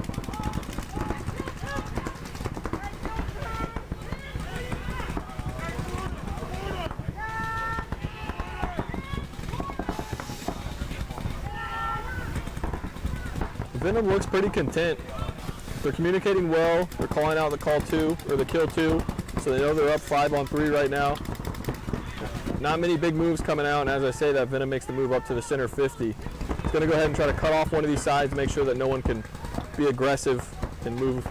Venom looks pretty content. They're communicating well. They're calling out the call 2 or the kill 2, so they know they're up 5-on-3 right now. Not many big moves coming out, and as I say, that Venom makes the move up to the center 50. He's going to go ahead and try to cut off one of these sides, make sure that no one can be aggressive and move.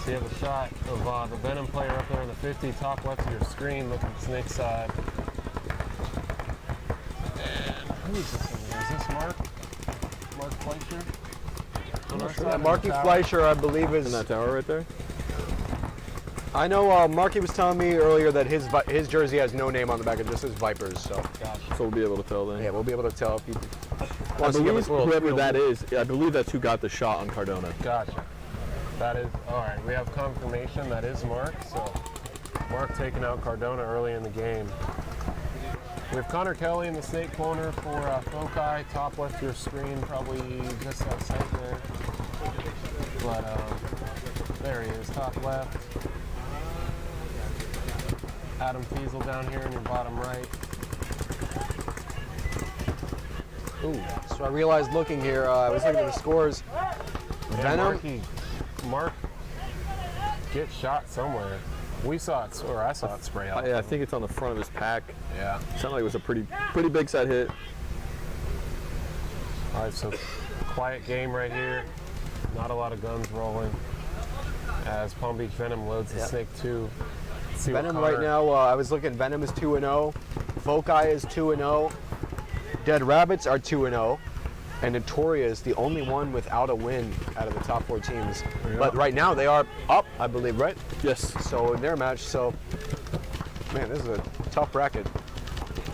So you have a shot of the Venom player up there on the 50, top left of your screen, looking snake side. And who is this in there? Is this Mark? Mark Fleischer? On our side? Marky Fleischer, I believe, is In that tower right there? I know Marky was telling me earlier that his jersey has no name on the back. It just says Vipers. So So we'll be able to tell then. yeah, we'll be able to tell if you. I Once you give us believe a little whoever feel. that is, I believe that's who got the shot on Cardona. Gotcha. That is, all right, we have confirmation that is Mark. So Mark taking out Cardona early in the game. We have Connor Kelly in the snake corner for Foci, top left of your screen, probably just outside there. But there he is, top left. Adam Fiesel down here in your bottom right. Ooh. So I realized looking here, I was looking at the scores. Venom. Mark get shot somewhere. We saw it, or I saw it spray out. Yeah, I think it's on the front of his pack. Yeah. Sounded like it was a pretty big side hit. All right, so quiet game right here. Not a lot of guns rolling. As Palm Beach Venom loads the Snake 2. See what Venom Connor- right now, I was looking, Venom is 2-0. Foci is 2-0. Dead Rabbits are 2-0. And Notoria is the only one without a win out of the top 4 teams. Yeah. But right now they are up, I believe, right? Yes. So in their match, so man, this is a tough bracket.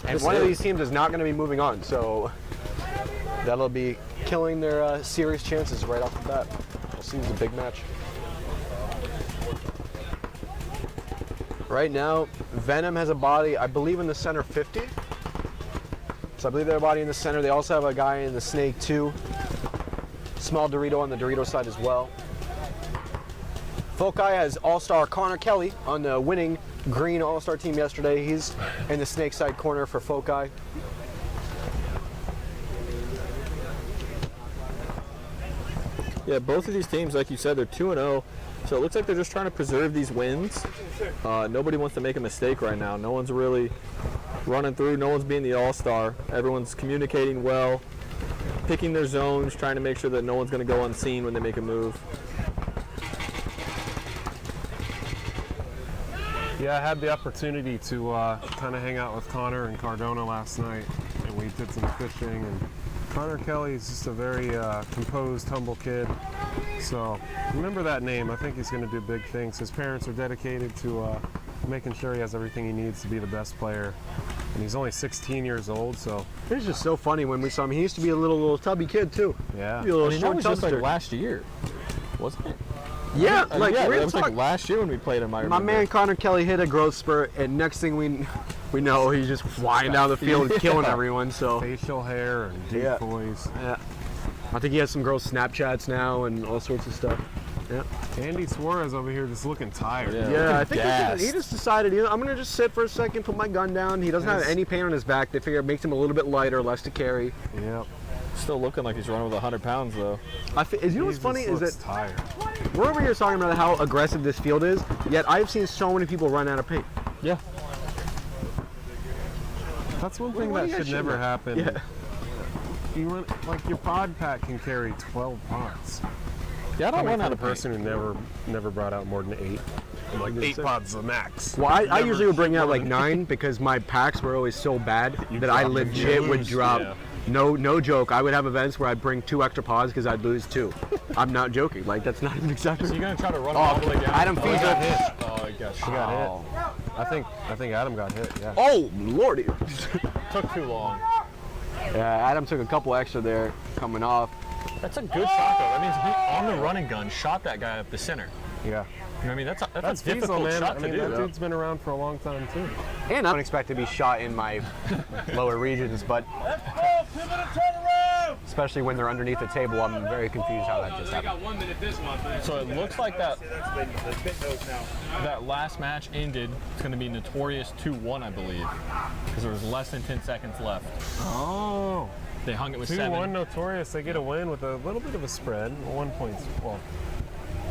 And This one of is. these teams is not going to be moving on, so that'll be killing their series chances right off the bat. We'll see, it's a big match. Right now, Venom has a body, I believe, in the center 50. So I believe they have a body in the center. They also have a guy in the Snake 2. Small Dorito on the Dorito side as well. Foci has All-Star Connor Kelly on the winning green All-Star team yesterday. He's in the Snake side corner for Foci. Yeah, both of these teams, like you said, they're 2-0. So it looks like they're just trying to preserve these wins. Nobody wants to make a mistake right now. No one's really running through. No one's being the all-star. Everyone's communicating well, picking their zones, trying to make sure that no one's going to go unseen when they make a move. Yeah, I had the opportunity to kind of hang out with Connor and Cardona last night, and we did some fishing. And Connor Kelly is just a very composed, humble kid. So remember that name. I think he's going to do big things. His parents are dedicated to making sure he has everything he needs to be the best player. And he's only 16 years old, so It was just so funny when we saw him. He used to be a little tubby kid too. yeah. Be a little I mean, that short was just like tubster. last year, wasn't it? Yeah, I mean, like yeah, we're that was like talking. last year when we played him. I My remember. man Connor Kelly hit a growth spurt, and next thing we know, he's just flying down the field, killing everyone. So Facial hair and Yeah. decoys. yeah, I think he has some girls' Snapchats now and all sorts of stuff. Yeah, Andy Suarez over here just looking tired. Yeah. yeah. I looking think gassed. he just decided, I'm gonna just sit for a second, put my gun down. He doesn't have Yes. any pain on his back. They figure it makes him a little bit lighter, less to carry. Yep. Still looking like he's running with 100 pounds though. You know what's He funny just is looks that tired. we're over here talking about how aggressive this field is, yet I've seen so many people run out of paint. Yeah. That's one thing what that do you guys should never shoot at? happen. Yeah. You run, like your pod pack can carry 12 pods. Yeah, I don't Coming run out from a of paint. person who never brought out more than 8. I'm like 8 pods is the max. Well, I Never usually would bring shoot out more like than 9 because my packs were always so bad that I drop- legit you would lose, drop. yeah. No joke. I would have events where I'd bring 2 extra pods because I'd lose 2. I'm not joking. Like that's not even So exactly. you're gonna try to run all the way down? Adam Oh, he Fiesel. got hit. Oh, I guess. He got hit. I think Adam got hit. Yeah. Oh lordy. Took too long. Yeah, Adam took a couple extra there coming off. That's a good shot though. That means he on the running gun shot that guy up the center. Yeah. You know what I mean? That's That's a difficult Fiesel, man. shot I to mean, do. that dude's been around for a long time too. And I don't expect to be shot in my lower regions, but especially when they're underneath the table, I'm very confused how that just happened. 1 minute this month. So it looks like that last match ended. It's going to be Notorious 2-1, I believe, because there was less than 10 seconds left. Oh. They hung it with 2-1 7. Notorious. They get a win with a little bit of a spread. 1 point. Well,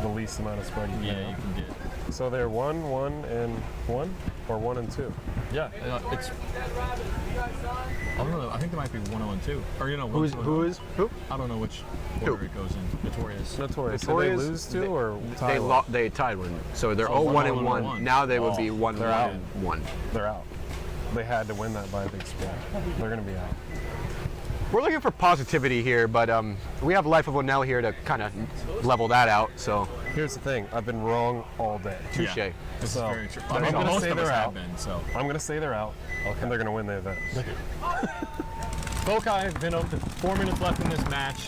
the least amount of spread you can Yeah, have. you can get. So they're 1, 1, and 1, or 1 and 2. Yeah, it's. I don't know. I think there might be 1 and 2. Or Who? I don't know which order it goes in. Notorious. Notorious. Did they Notorious, lose to or tie one? They tied one. So they're Oh, 0-1 and 1-1 1. and 1. Now they would be 1-1 they're out. and 1. They're out. They had to win that by a big spread. They're going to be out. We're looking for positivity here, but we have Life of Onell here to kind of level that out. So Here's the thing. I've been wrong all day. touche. Yeah. This So, is very true. I'm gonna Most say of us they're have out. been, so. I'm going to say they're out, and they're going to win the event. Foci, Venom, 4 minutes left in this match.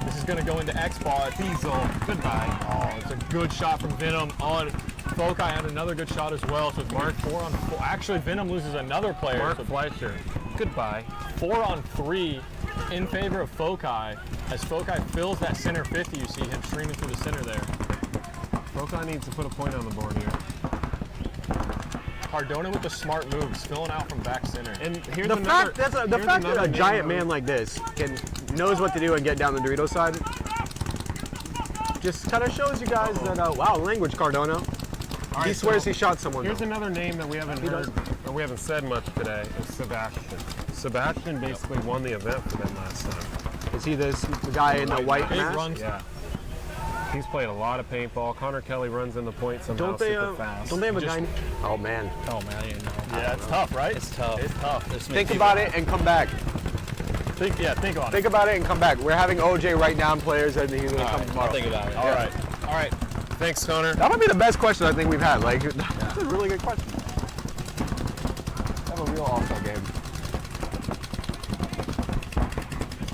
This is going to go into X-Ball. Diesel, goodbye. Oh, it's a good shot from Venom. Foci had another good shot as well. So it's Mark 4 on 4. Actually, Venom loses another player. Mark So Fleischer, goodbye. 4 on 3 in favor of Foci. As Foci fills that center 50, you see him streaming through the center there. Foci needs to put a point on the board here. Cardona with the smart moves, filling out from back center. And here's The another, fact that here's another a name giant that man like this knows what to do and get down the Dorito side just kind of shows you guys that wow, language, Cardona. All He right, swears so he shot someone. Here's though. another name that we haven't heard, or we haven't said much today, is Sebastian. Sebastian basically won the event for them last time. Is he the guy in the white Big mask? runs. Yeah. He's played a lot of paintball. Connor Kelly runs in the point somehow Don't they? super fast. Don't they have a Just- guy? Oh man. Oh man, I didn't know. Yeah, it's tough, right? It's tough. It's tough. Think about it and come back. Think on it. Think about it and come back. We're having OJ write down players and he's gonna come tomorrow. I'll think about it. All right. All right. Thanks, Connor. That might be the best question I think we've had. Like, that's a really good question. Have a real all-star game.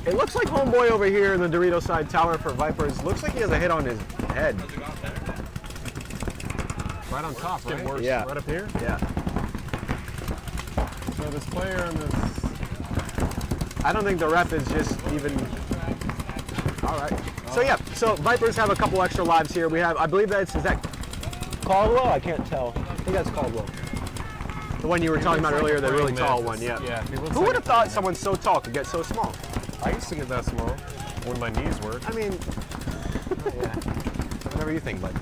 It looks like homeboy over here in the Dorito side tower for Vipers. Looks like he has a hit on his head. Right on top, right? worse. Yeah. Right up here. Yeah. So this player on this. I don't think the ref is just even. All right. So yeah. So Vipers have a couple extra lives here. We have, I believe is that Caldwell? I can't tell. I think that's Caldwell. The one you were talking about earlier, the really tall one. Yeah. Yeah. He looks Who like would have a thought praying someone so tall could get so small? man. I used to get that small when my knees worked. I mean, yeah. Whatever you think, bud.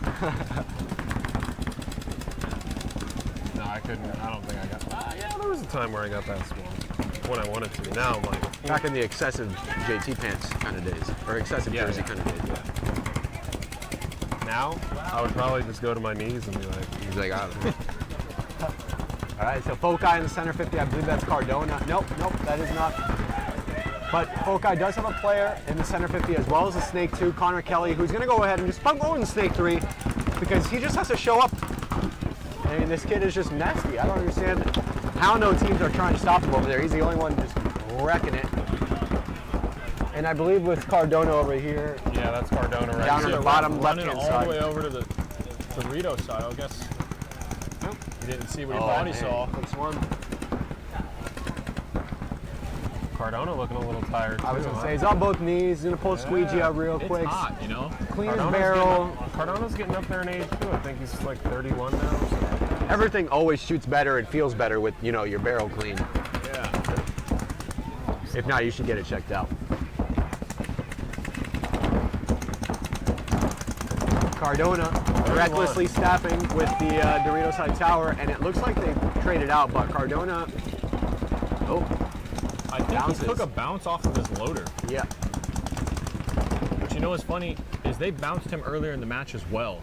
No, I couldn't. I don't think I got. Yeah, there was a time where I got that small when I wanted to. Now I'm like, Back in the excessive JT pants kind of days, or excessive Yeah, jersey yeah. kind of days. Yeah. now I would probably just go to my knees and be like, He's like, I don't know. All right, so Foci in the center 50. I believe that's Cardona. Nope, that is not. But Foci does have a player in the center 50 as well as a Snake 2, Connor Kelly, who's going to go ahead and just go in the Snake 3 because he just has to show up. I mean, this kid is just nasty. I don't understand how no teams are trying to stop him over there. He's the only one just wrecking it. And I believe with Cardona over here, yeah, that's Cardona right Down here. on the bottom running left-hand all side. the way over to the Dorito side. I guess you didn't see what he Oh, thought he man. saw. That's one. Cardona looking a little tired. I was too, going to huh? say, he's on both knees. He's going to pull squeegee out real It's quick. hot, you know. Clean his Cardona's barrel. Cardona's getting up there in age too. I think he's like 31 now. So. Everything always shoots better and feels better with, your barrel clean. Yeah. If not, you should get it checked out. Cardona recklessly snapping with the Dorito side tower, and it looks like they traded out, but Cardona, I think Bounces. he took a bounce off of his loader. yeah. But you know what's funny is they bounced him earlier in the match as well.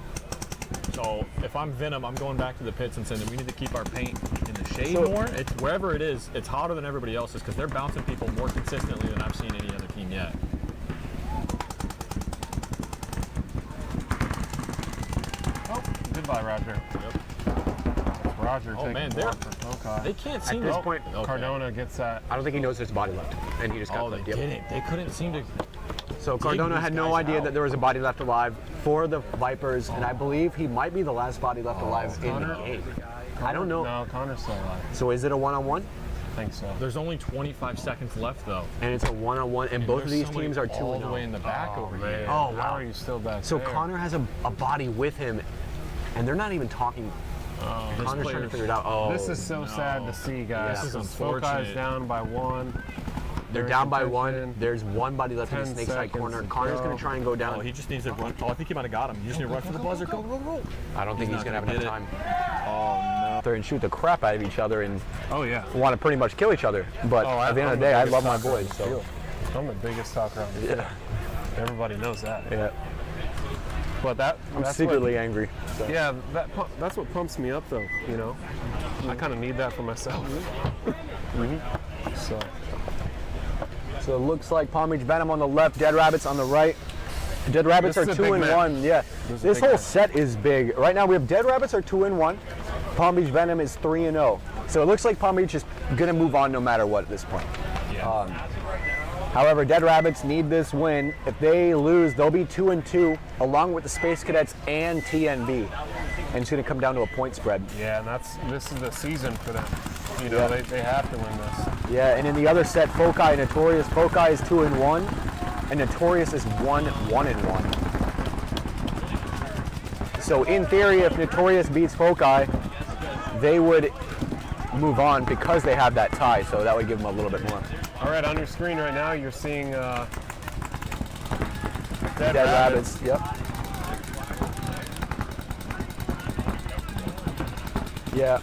So if I'm Venom, I'm going back to the pits and saying that we need to keep our paint in the shade So- more. It's wherever it is, it's hotter than everybody else's because they're bouncing people more consistently than I've seen any other team yet. Goodbye, Roger. Yep. It's Roger Oh, taking man, the they're- block for Foci. They can't seem At this to. point, Okay. Cardona gets that. I don't think he knows there's a body left, and he just got Oh, they clipped. Yep. didn't. They couldn't seem to. So Cardona these had no guys idea out. that there was a body left alive for the Vipers, and I believe he might be the last body left alive in the Connor? game. I don't know. No, Connor's still alive. So is it a one-on-one? I think so. There's only 25 seconds left though. And it's a one-on-one, and both of There's these somebody teams are 2-0. all the way in the back over man. here. Oh, How wow. are you still back So there? Connor has a body with him, and they're not even talking. Connor's trying to player's- figure it out. Oh, This is so sad to see, guys. This is because unfortunate. Foci's down by 1. They're in down by contention. 1. There's one body left in the 10 snake side seconds corner. to Connor's go. going to try and go down. Oh, he just needs to run. Oh, I think he might have got him. He just needs to run for the buzzer. Go, go, go. I don't think he's going to have enough time. Oh, no. And shoot the crap out of each other and Oh yeah. want to pretty much kill each other. But at the end of the day, I love my boys. So I'm the biggest talker on the field. yeah, Everybody knows that. yeah. But I'm that's secretly what, angry. So. yeah, that's what pumps me up though. You know, I kind of need that for myself. So So it looks like Palm Beach Venom on the left, Dead Rabbits on the right. Dead Rabbits This are is a big 2-1. match. Yeah, This is a this big whole match. set is big. Right now we have Dead Rabbits are 2-1. Palm Beach Venom is 3-0. So it looks like Palm Beach is gonna move on no matter what at this point. yeah. However, Dead Rabbits need this win. If they lose, they'll be 2-2, along with the Space Cadets and TNB. And it's going to come down to a point spread. Yeah, and this is the season for them. You know, they have to win this. Yeah, and in the other set, Foci and Notorious. Foci is 2-1, and Notorious is 1-1. So in theory, if Notorious beats Foci, they would move on because they have that tie. So that would give them a little bit more. All right, on your screen right now, you're seeing Dead Rabbits. Yep. Yeah.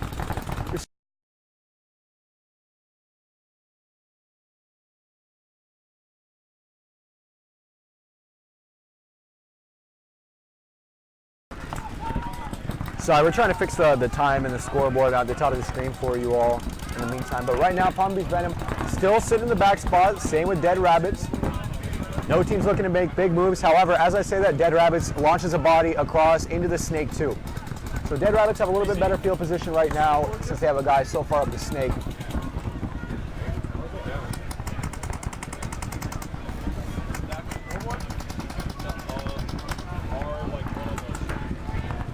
Sorry, we're trying to fix the time and the scoreboard at the top of the screen for you all in the meantime. But right now, Palm Beach Venom still sitting in the back spot. Same with Dead Rabbits. No team's looking to make big moves. However, as I say that, Dead Rabbits launches a body across into the snake too. So Dead Rabbits have a little bit better field position right now since they have a guy so far up the snake.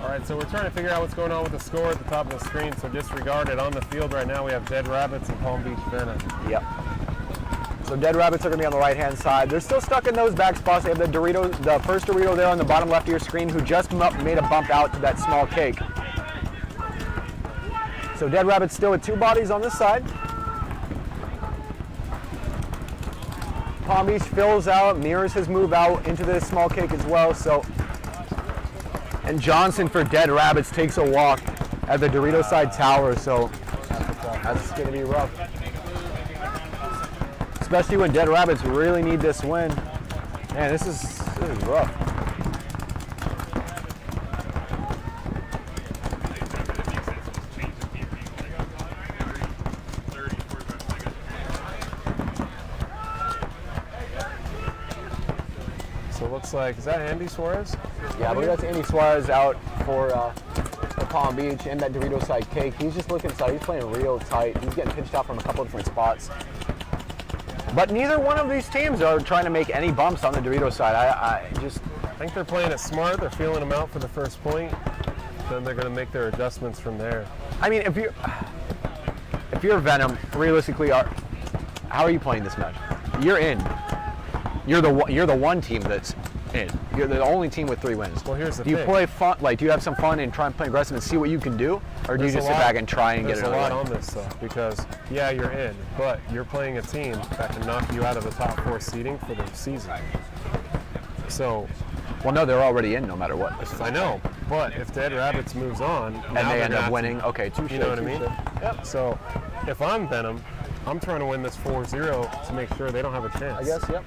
All right, so we're trying to figure out what's going on with the score at the top of the screen, so disregard it. On the field right now, we have Dead Rabbits and Palm Beach Venom. Yep. So Dead Rabbits are going to be on the right-hand side. They're still stuck in those back spots. They have the Dorito, the first Dorito there on the bottom left of your screen, who just made a bump out to that small cake. So Dead Rabbits still with two bodies on this side. Palm Beach fills out, mirrors his move out into the small cake as well. So, and Johnson for Dead Rabbits takes a walk at the Dorito side tower. So that's going to be rough. Especially when Dead Rabbits really need this win. Man, this is rough. So it looks like, is that Andy Suarez? Yeah, I believe that's Andy Suarez out for Palm Beach and that Dorito side cake. He's just looking inside. He's playing real tight. He's getting pitched out from a couple different spots. But neither one of these teams are trying to make any bumps on the Dorito side. I think they're playing it smart. They're feeling them out for the first point. Then they're going to make their adjustments from there. I mean, if you're Venom, realistically, how are you playing this match? You're in. You're the one team that's in. You're the only team with 3 wins. Well, here's the thing. Do you play fun? Like, do you have some fun and try and play aggressive and see what you can do, or do you just sit back and try and get another win? There's a lot on this stuff because yeah, you're in, but you're playing a team that can knock you out of the top 4 seeding for the season. So, well, no, they're already in no matter what. I know, but if Dead Rabbits moves on and they end up winning, okay, you know what I mean? Yep. So, if I'm Venom, I'm trying to win this 4-0 to make sure they don't have a chance. I guess, yep.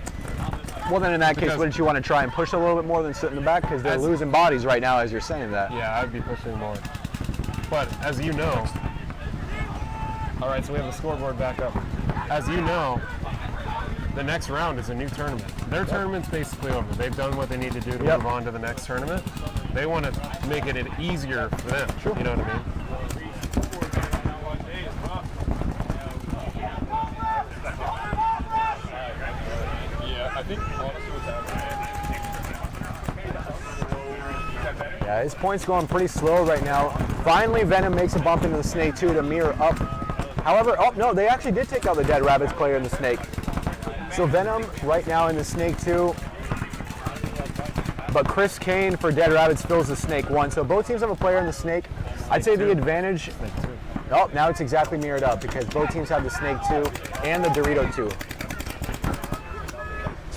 Well, then in that case, wouldn't you want to try and push a little bit more than sit in the back? Because they're losing bodies right now as you're saying that. Yeah, I'd be pushing more. But as you know, all right, so we have the scoreboard back up. As you know, the next round is a new tournament. Their tournament's basically over. They've done what they need to do to move on to the next tournament. They want to make it easier for them. Sure. You know what I mean? Yeah, his point's going pretty slow right now. Finally, Venom makes a bump into the snake too to mirror up. However, oh no, they actually did take out the Dead Rabbits player in the snake. So Venom right now in the snake too. But Chris Kane for Dead Rabbits fills the snake 1. So both teams have a player in the snake. I'd say the advantage. Oh, now it's exactly mirrored up because both teams have the snake 2 and the Dorito 2.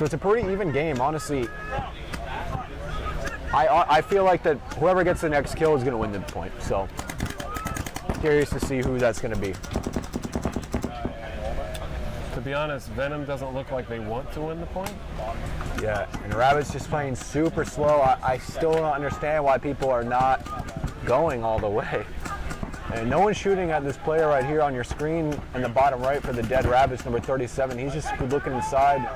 So it's a pretty even game, honestly. I feel like that whoever gets the next kill is going to win the point. So curious to see who that's going to be. To be honest, Venom doesn't look like they want to win the point. Yeah, and Rabbit's just playing super slow. I still don't understand why people are not going all the way. And no one's shooting at this player right here on your screen in the bottom right for the Dead Rabbits, number 37. He's just looking inside.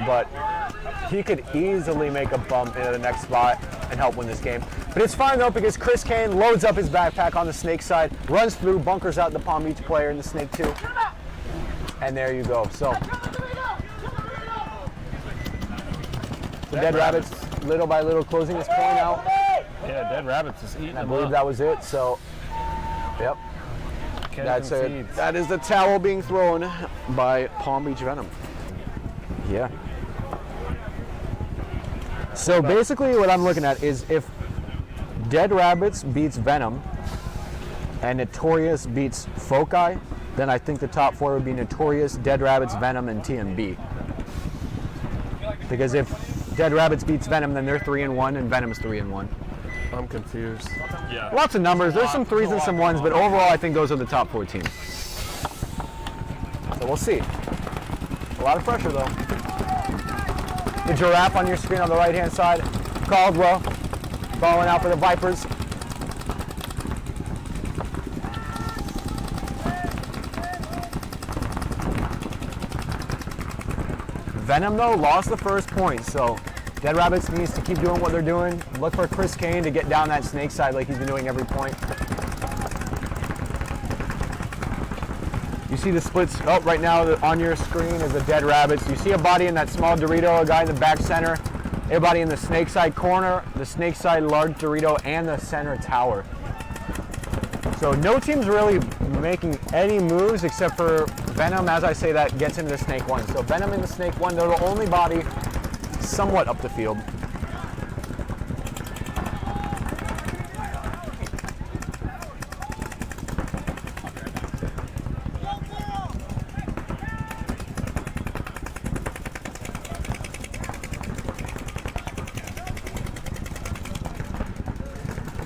But he could easily make a bump into the next spot and help win this game. But it's fine though, because Chris Kane loads up his backpack on the Snake side, runs through, bunkers out the Palm Beach player in the Snake 2. And there you go. So the Dead Rabbits, little by little, closing this point out. Yeah, Dead Rabbits is eating I them believe up. that was it. So, yep. Ken That's it. concedes. That is the towel being thrown by Palm Beach Venom. Yeah. So basically what I'm looking at is if Dead Rabbits beats Venom and Notorious beats Foci, then I think the top 4 would be Notorious, Dead Rabbits, Venom, and TMB. Because if Dead Rabbits beats Venom, then they're 3-1 and Venom's 3-1. I'm confused. Yeah. Lots of numbers. There's some 3s and some 1s, but overall I think those are the top 4 teams. So we'll see. A lot of pressure though. The Giraffe on your screen on the right-hand side. Caldwell falling out for the Vipers. Venom though lost the first point, so Dead Rabbits needs to keep doing what they're doing. Look for Chris Kane to get down that Snake side like he's been doing every point. You see the splits right now on your screen is the Dead Rabbits. You see a body in that small Dorito, a guy in the back center, everybody in the Snake side corner, the Snake side large Dorito, and the center tower. So no team's really making any moves except for Venom, as I say that, gets into the Snake 1. So Venom in the Snake 1, they're the only body somewhat up the field.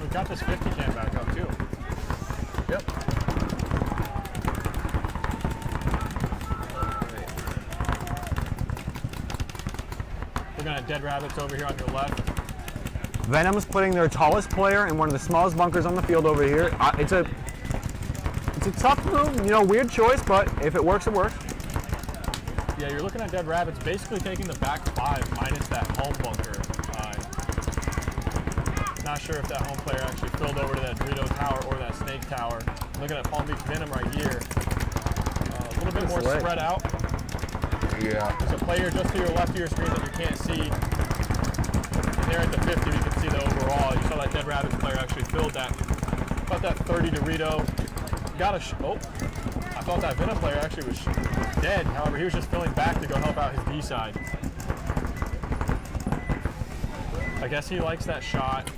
We've got this 50 cam back up too. Yep. We're gonna have Dead Rabbits over here on your left. Venom's putting their tallest player in one of the smallest bunkers on the field over here. It's a tough move, weird choice, but if it works, it works. Yeah, you're looking at Dead Rabbits basically taking the back 5 minus that home bunker. Not sure if that home player actually filled over to that Dorito tower or that Snake tower. Looking at Palm Beach Venom right here. A little bit more spread out. Yeah. There's a player just to your left of your screen that you can't see. And there at the 50, you can see the overall. You saw that Dead Rabbits player actually filled that. About that 30 Dorito. Got a I thought that Venom player actually was dead. However, he was just filling back to go help out his D side. I guess he likes that shot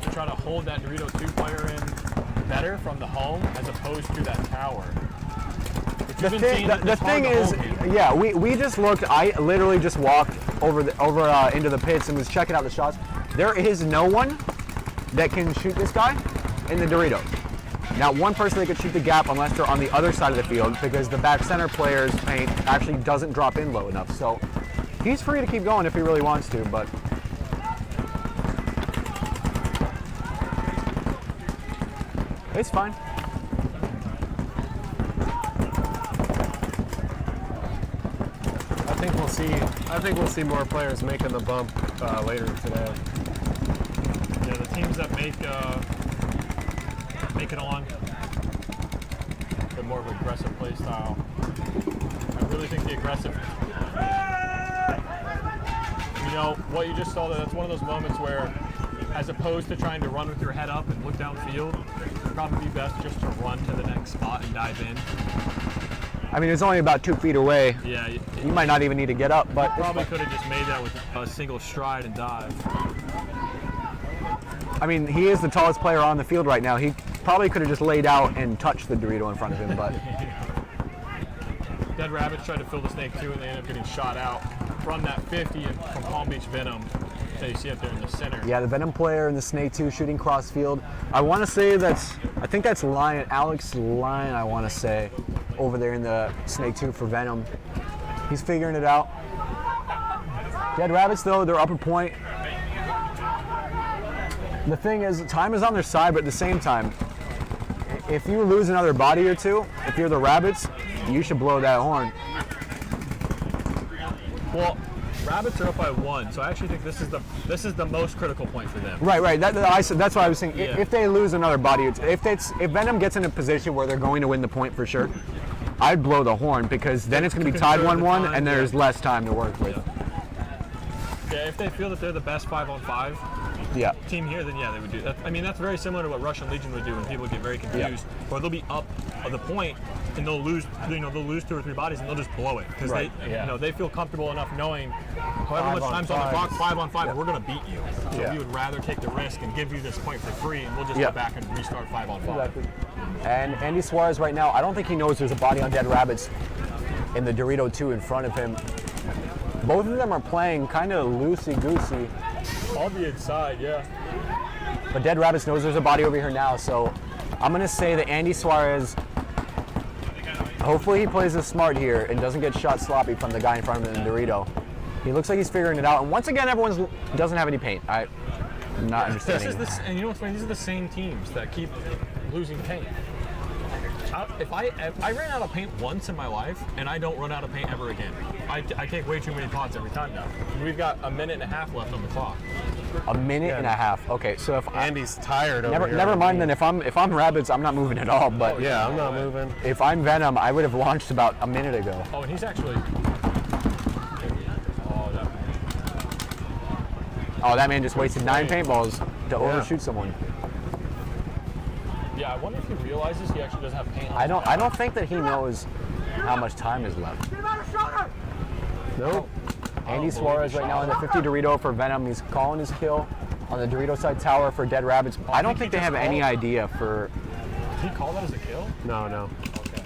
to try to hold that Dorito 2 player in better from the home as opposed to that tower. The thing is, yeah, we just looked. I literally just walked over into the pits and was checking out the shots. There is no one that can shoot this guy in the Dorito. Not one person that could shoot the gap unless they're on the other side of the field because the back center player's paint actually doesn't drop in low enough. So he's free to keep going if he really wants to, but it's fine. I think we'll see more players making the bump later today. Yeah, the teams that make it on the more of an aggressive play style. I really think the aggressive. What you just saw, that's one of those moments where, as opposed to trying to run with your head up and look downfield, it'd probably be best just to run to the next spot and dive in. I mean, it's only about 2 feet away. Yeah, You might not even need to get up, but probably could have just made that with a single stride and dive. I mean, he is the tallest player on the field right now. He probably could have just laid out and touched the Dorito in front of him, but Dead Rabbits tried to fill the Snake too, and they ended up getting shot out. from that 50 and from Palm Beach Venom that you see up there in the center. Yeah, the Venom player in the Snake 2 shooting cross field. I want to say I think that's Alex Lyon, I want to say, over there in the Snake 2 for Venom. He's figuring it out. Dead Rabbits, though, they're up a point. The thing is, time is on their side, but at the same time, if you lose another body or two, if you're the Rabbits, you should blow that horn. Well, Rabbits are up by 1, so I actually think this is the most critical point for them. Right. That's what I was saying. Yeah. If they lose another body, if Venom gets in a position where they're going to win the point for sure, I'd blow the horn because then it's going to be tied 1-1 and there's less time to work with. Yeah, if they feel that they're the best 5-on-5 team here, then yeah, they would do that. I mean, that's very similar to what Russian Legion would do when people get very confused, or they'll be up at the point and they'll lose 2 or 3 bodies and they'll just blow it because they feel comfortable enough knowing however much time's on the clock, 5-on-5, we're going to beat you. So we would rather take the risk and give you this point for free, and we'll just go back and restart 5-on-5. Exactly. And Andy Suarez right now, I don't think he knows there's a body on Dead Rabbits in the Dorito 2 in front of him. Both of them are playing kind of loosey-goosey. On the inside, yeah. But Dead Rabbits knows there's a body over here now, so I'm going to say that Andy Suarez, hopefully he plays this smart here and doesn't get shot sloppy from the guy in front of him in the Dorito. He looks like he's figuring it out, and once again, everyone doesn't have any paint. I'm not understanding. And you know what's funny? These are the same teams that keep losing paint. If I ran out of paint once in my life, and I don't run out of paint ever again. I take way too many pots every time now. We've got a minute and a half left on the clock. A minute and a half. Okay, so if Andy's tired over here. Never mind then. If I'm Rabbits, I'm not moving at all. But Yeah, I'm not moving. if I'm Venom, I would have launched about a minute ago. Oh, and he's actually. Oh, that man just wasted 9 paintballs to overshoot someone. Yeah, I wonder if he realizes he actually doesn't have paint on I don't think that he knows how much time is left. Nope. Andy Suarez right now in the 50 Dorito for Venom. He's calling his kill on the Dorito side tower for Dead Rabbits. I don't think they have any idea for. Did he call that as a kill? No. Okay.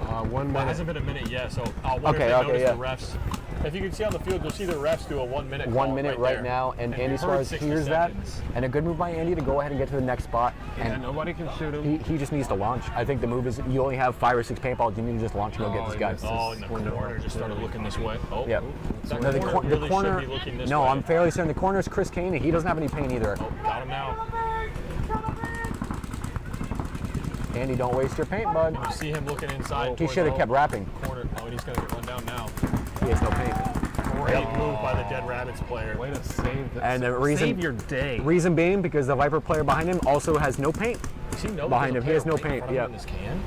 1 Well, it minute. hasn't been a minute yet, so I'll wonder if they notice the refs. If you can see on the field, you'll see the refs do a 1 minute call 1 minute right there. now, and you Andy heard Suarez 60 hears seconds. that. And a good move by Andy to go ahead and get to the next spot. And And nobody can shoot him. he just needs to launch. I think the move is you only have 5 or 6 paintballs. You need to just launch and go get this guy. Oh, and the corner just started looking this way. Oh, Yep. that No, corner really should be looking this way. I'm fairly certain the corner is Chris Caney. He doesn't have any paint either. Oh, got him now. Andy, don't waste your paint, bud. You see him looking inside. He towards should have the kept rapping. corner. Oh, and he's going to get run down now. He has no paint. Great move by the Dead Rabbits player. Way to save this. And the reason- Save your day. Reason being because the Viper player behind him also has no paint. Does he know Behind there's a him, he has player no right in paint, front of him yeah. in this can?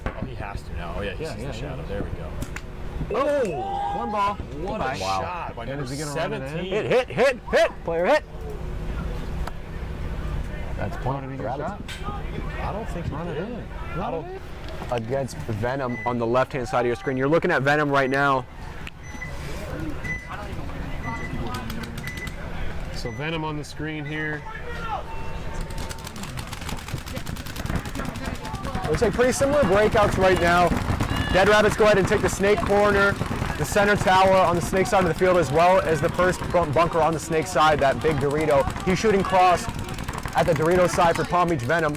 Oh, he has to now. Oh, yeah, he sees the shadow. There we go. Oh! 1 ball. What a shot by number is he gonna run it in? 17. Hit! Player hit! That's point Did he get Rabbits. shot? I don't think he Run it did. in. I don't. Against Venom on the left-hand side of your screen. You're looking at Venom right now. So Venom on the screen here. Looks like pretty similar breakouts right now. Dead Rabbits go ahead and take the snake corner, the center tower on the snake side of the field, as well as the first bunker on the snake side, that big Dorito. He's shooting cross at the Dorito side for Palm Beach Venom.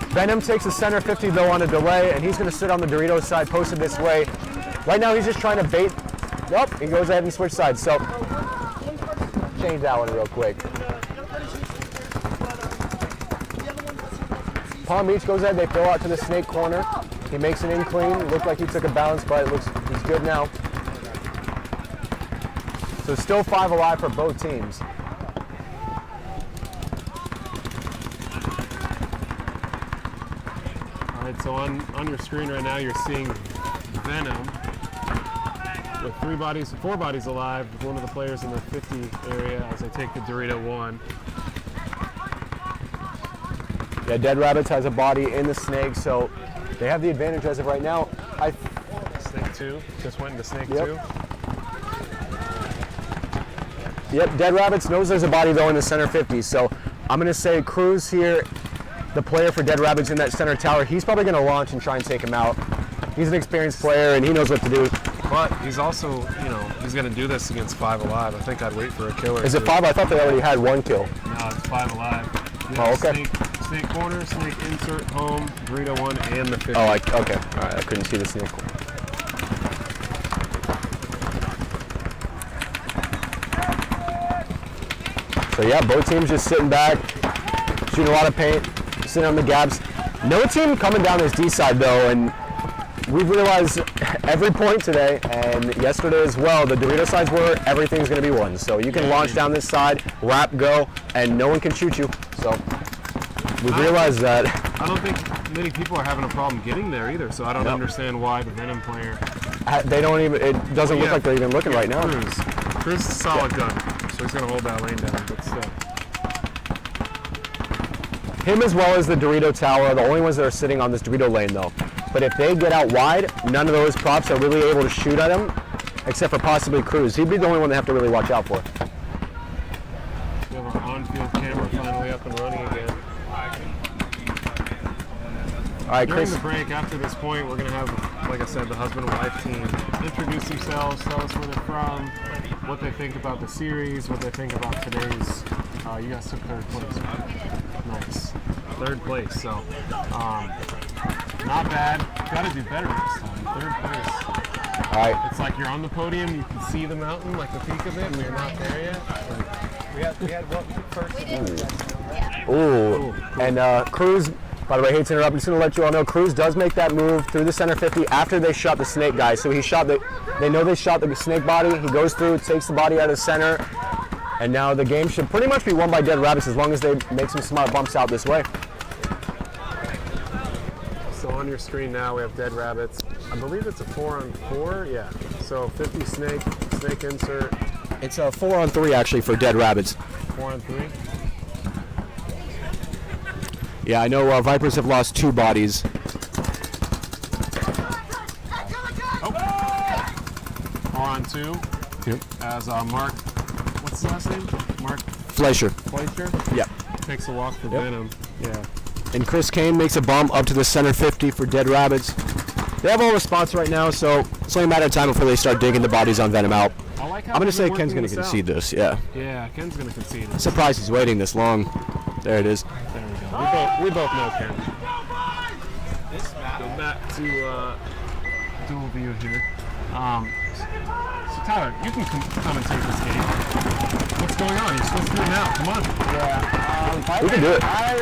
Venom takes the center 50 though on a delay, and he's going to sit on the Dorito side posted this way. Right now he's just trying to bait. Nope, he goes ahead and switch sides. So change that one real quick. Palm Beach goes ahead, they fill out to the snake corner. He makes it in clean. Looked like he took a bounce, but it looks he's good now. So still 5 alive for both teams. All right, so on your screen right now, you're seeing Venom with 4 bodies alive, with one of the players in the 50 area as they take the Dorito 1. Yeah, Dead Rabbits has a body in the snake, so they have the advantage as of right now. Snake 2 just went into Snake Yep. 2. Yep, Dead Rabbits knows there's a body though in the center 50, so I'm gonna say Cruz here, the player for Dead Rabbits in that center tower, he's probably gonna launch and try and take him out. He's an experienced player and he knows what to do. But he's also, you know, he's going to do this against 5 Alive. I think I'd wait for a killer. Is it 5? I thought they already had 1 kill. No, it's 5 Alive. Oh, okay. Snake corner, snake insert, home, Dorito 1, and the 50. Oh, okay. All right, I couldn't see the snake. So yeah, both teams just sitting back, shooting a lot of paint, sitting on the gaps. No team coming down this D side though, and we've realized every point today and yesterday as well, the Dorito sides were everything's going to be one. So you can launch down this side, wrap, go, and no one can shoot you. So we've realized that. I don't think many people are having a problem getting there either. So I don't understand why the Venom player. They don't even. It doesn't look like they're even looking right now. Cruz is a solid gun, so he's going to hold that lane down, but still. Him as well as the Dorito tower are the only ones that are sitting on this Dorito lane though. But if they get out wide, none of those props are really able to shoot at him, except for possibly Cruz. He'd be the only one they have to really watch out for. We have our on-field camera finally up and running again. All right, During Chris. the break, after this point, we're going to have, like I said, the husband and wife team introduce themselves, tell us where they're from, what they think about the series, what they think about today's. You guys took 3rd place. Nice. 3rd place, so not bad. Got to do better this time. 3rd place. All right. It's like you're on the podium, you can see the mountain, like the peak of it, and you're not there yet. We had one first. Ooh. And Cruz, by the way, hate to interrupt, I'm just going to let you all know, Cruz does make that move through the center 50 after they shot the snake guy. So he shot they know they shot the snake body. He goes through, takes the body out of the center. And now the game should pretty much be won by Dead Rabbits as long as they make some smart bumps out this way. So on your screen now we have Dead Rabbits. I believe it's a 4-on-4, yeah. So 50 snake insert. It's a 4-on-3 actually for Dead Rabbits. 4-on-3. Yeah, I know Vipers have lost 2 bodies. 4-on-2. Yep. As Mark, what's his last name? Mark Fleischer. Yeah. Takes a walk for Venom. Yeah. And Chris Kane makes a bomb up to the center 50 for Dead Rabbits. They have all the spots right now, so it's only a matter of time before they start digging the bodies on Venom out. I like how I'm going to say they're Ken's going to working concede this, yeah. Yeah, Ken's going to concede it. Surprised he's waiting this long. There it is. There we go. We both know Ken. Go back to dual view here. So Tyler, you can commentate this game. What's going on? You're supposed to do it now. Come on. Yeah, We can do it. I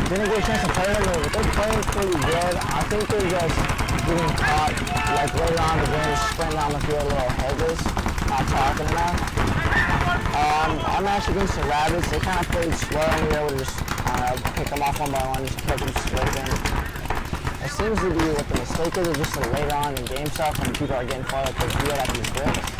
didn't get a chance to play them, but they're playing pretty good. I think they're just getting caught, like later on the game, sprinting down the field a little headless, not talking enough. I'm actually against the Rabbits. They kind of played slow and we were able to just pick them off one by one, just kept them slipping. It seems to be what the mistake is just later on in game stuff when people are getting caught up, they feel like these bricks.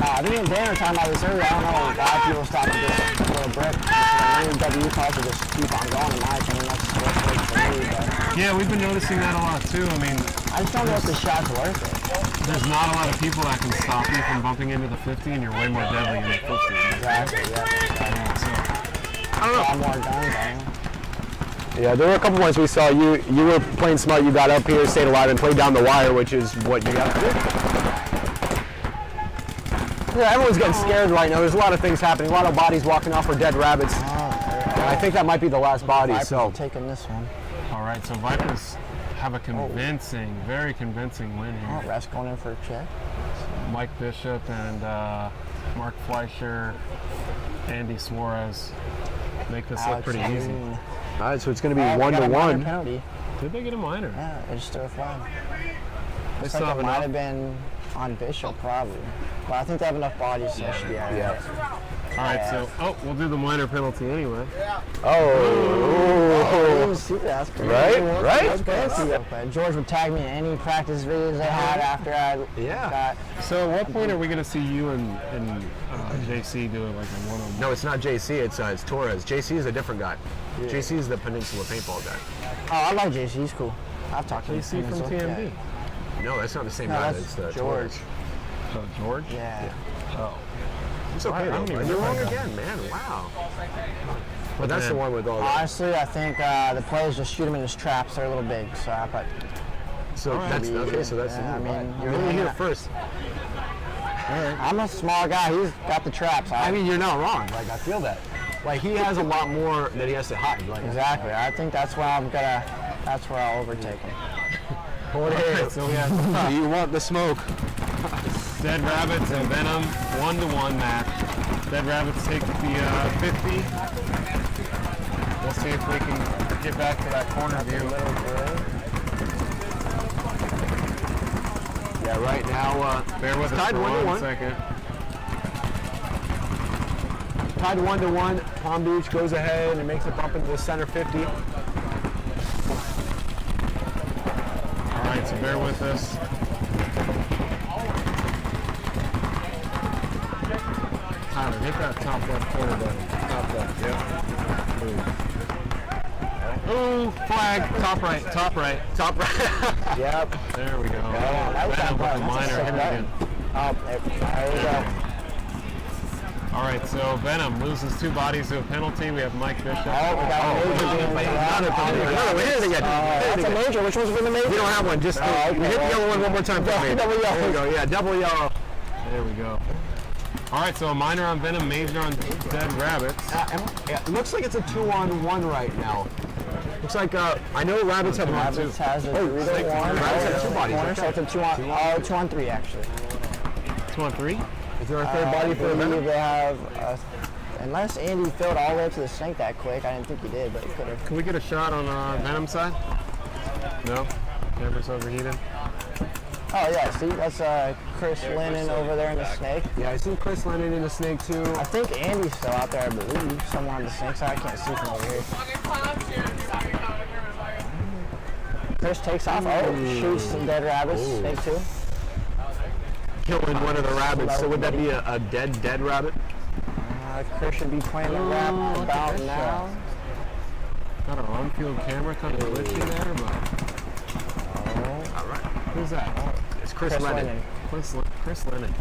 I think Dan were talking about this earlier. I don't know why people stop at this little brick. The new W calls will just keep on going, in my opinion. That's what's working for me. But Yeah, we've been noticing that a lot too. I mean, I just don't know if the shot's worth it. there's not a lot of people that can stop you from bumping into the 50, and you're way more deadly in the 50. Exactly, yeah. So, I don't know. A lot more guns, I know. Yeah, there were a couple ones we saw. You were playing smart. You got up here, stayed alive, and played down the wire, which is what you got to do. Yeah, everyone's getting scared right now. There's a lot of things happening. A lot of bodies walking off for Dead Rabbits. And I think that might be the last body. Vipers So are taking this one. all right, so Vipers have a convincing, very convincing win Oh, here. Rest going in for a check. Mike Bishop and Mark Fleischer, Andy Suarez make this look pretty easy. Green. all right, so it's going to be They got a minor 1-1. penalty. Did they get a minor? Yeah, they just threw a flag. They Looks still like have it might enough. have been on Bishop, probably. But I think they have enough bodies, so it should be all right. Yeah. All right, so we'll do the minor penalty anyway. Oh. didn't see that. That's crazy. Right? Right? That's crazy. But George would tag me in any practice videos they had after I got. So at what point are we going to see you and JC doing like a one-on-one? No, it's not JC. It's Torres. JC is a different guy. JC is the Peninsula paintball guy. Oh, I like JC. He's cool. I've talked to him. JC from TMD. No, that's not the same No, guy. that's It's George. So George? Yeah. Oh. It's okay. I don't though. even You're know wrong that guy. again, man. Wow. But that's the one with all the. Honestly, I think the players just shoot him in his traps. They're a little big, so I So that's okay. So that's Yeah, I mean, you're really here first. I'm a small guy. He's got the traps. I mean, you're not wrong. Like I feel that. Like he has a lot more that he has to hide. Like exactly. I think that's where that's where I'll overtake him. Alright, so we have you want the smoke. Dead Rabbits and Venom 1-to-1 match. Dead Rabbits take the 50. We'll see if we can get back to that corner view. Yeah, right now, Bear with us tied for 1-1. 1 second. tied 1-1. Palm Beach goes ahead and makes a bump into the center 50. All right, so bear with us. Tyler, hit that top left corner button. Top left, yep. Ooh, flag. Top right, top right, top right. Yep. There we go. that was Venom that with the button. That's a minor sick hit it button. again. Oh, there we go. All right, so Venom loses 2 bodies to a penalty. We have Mike Bishop. Oh, we got a major being played. Another That's a major. Which one's for the major? We don't have one. Just okay, hit the yellow one more time for me. Double yellow. There we go. Yeah, double yellow. There we go. All right, so a minor on Venom, major on Dead Rabbits. It looks like it's a 2-on-1 right now. Looks like I know Rabbits have one too. Rabbits has a 3-1. Rabbits have 2 bodies. Corner, so it's a 2-on-3 actually. 2-on-3. Is there a third body for I Venom? believe they have, unless Andy filled all the way up to the snake that quick. I didn't think he did, but he could have. Can we get a shot on Venom side? No? Camera's overheated. Oh yeah, see, that's Chris Lennon over there in the snake. Yeah, I see Chris Lennon in the snake too. I think Andy's still out there, I believe. Somewhere on the snake side. I can't see from over here. Chris takes off. Oh, shoots some dead rabbits. Snake 2. Killing one of the rabbits. So would that be a dead rabbit? Chris should be playing the rap about now. Got our on-field camera kind of glitchy there, but All right. who's that? It's Chris Lennon. Chris Lennon.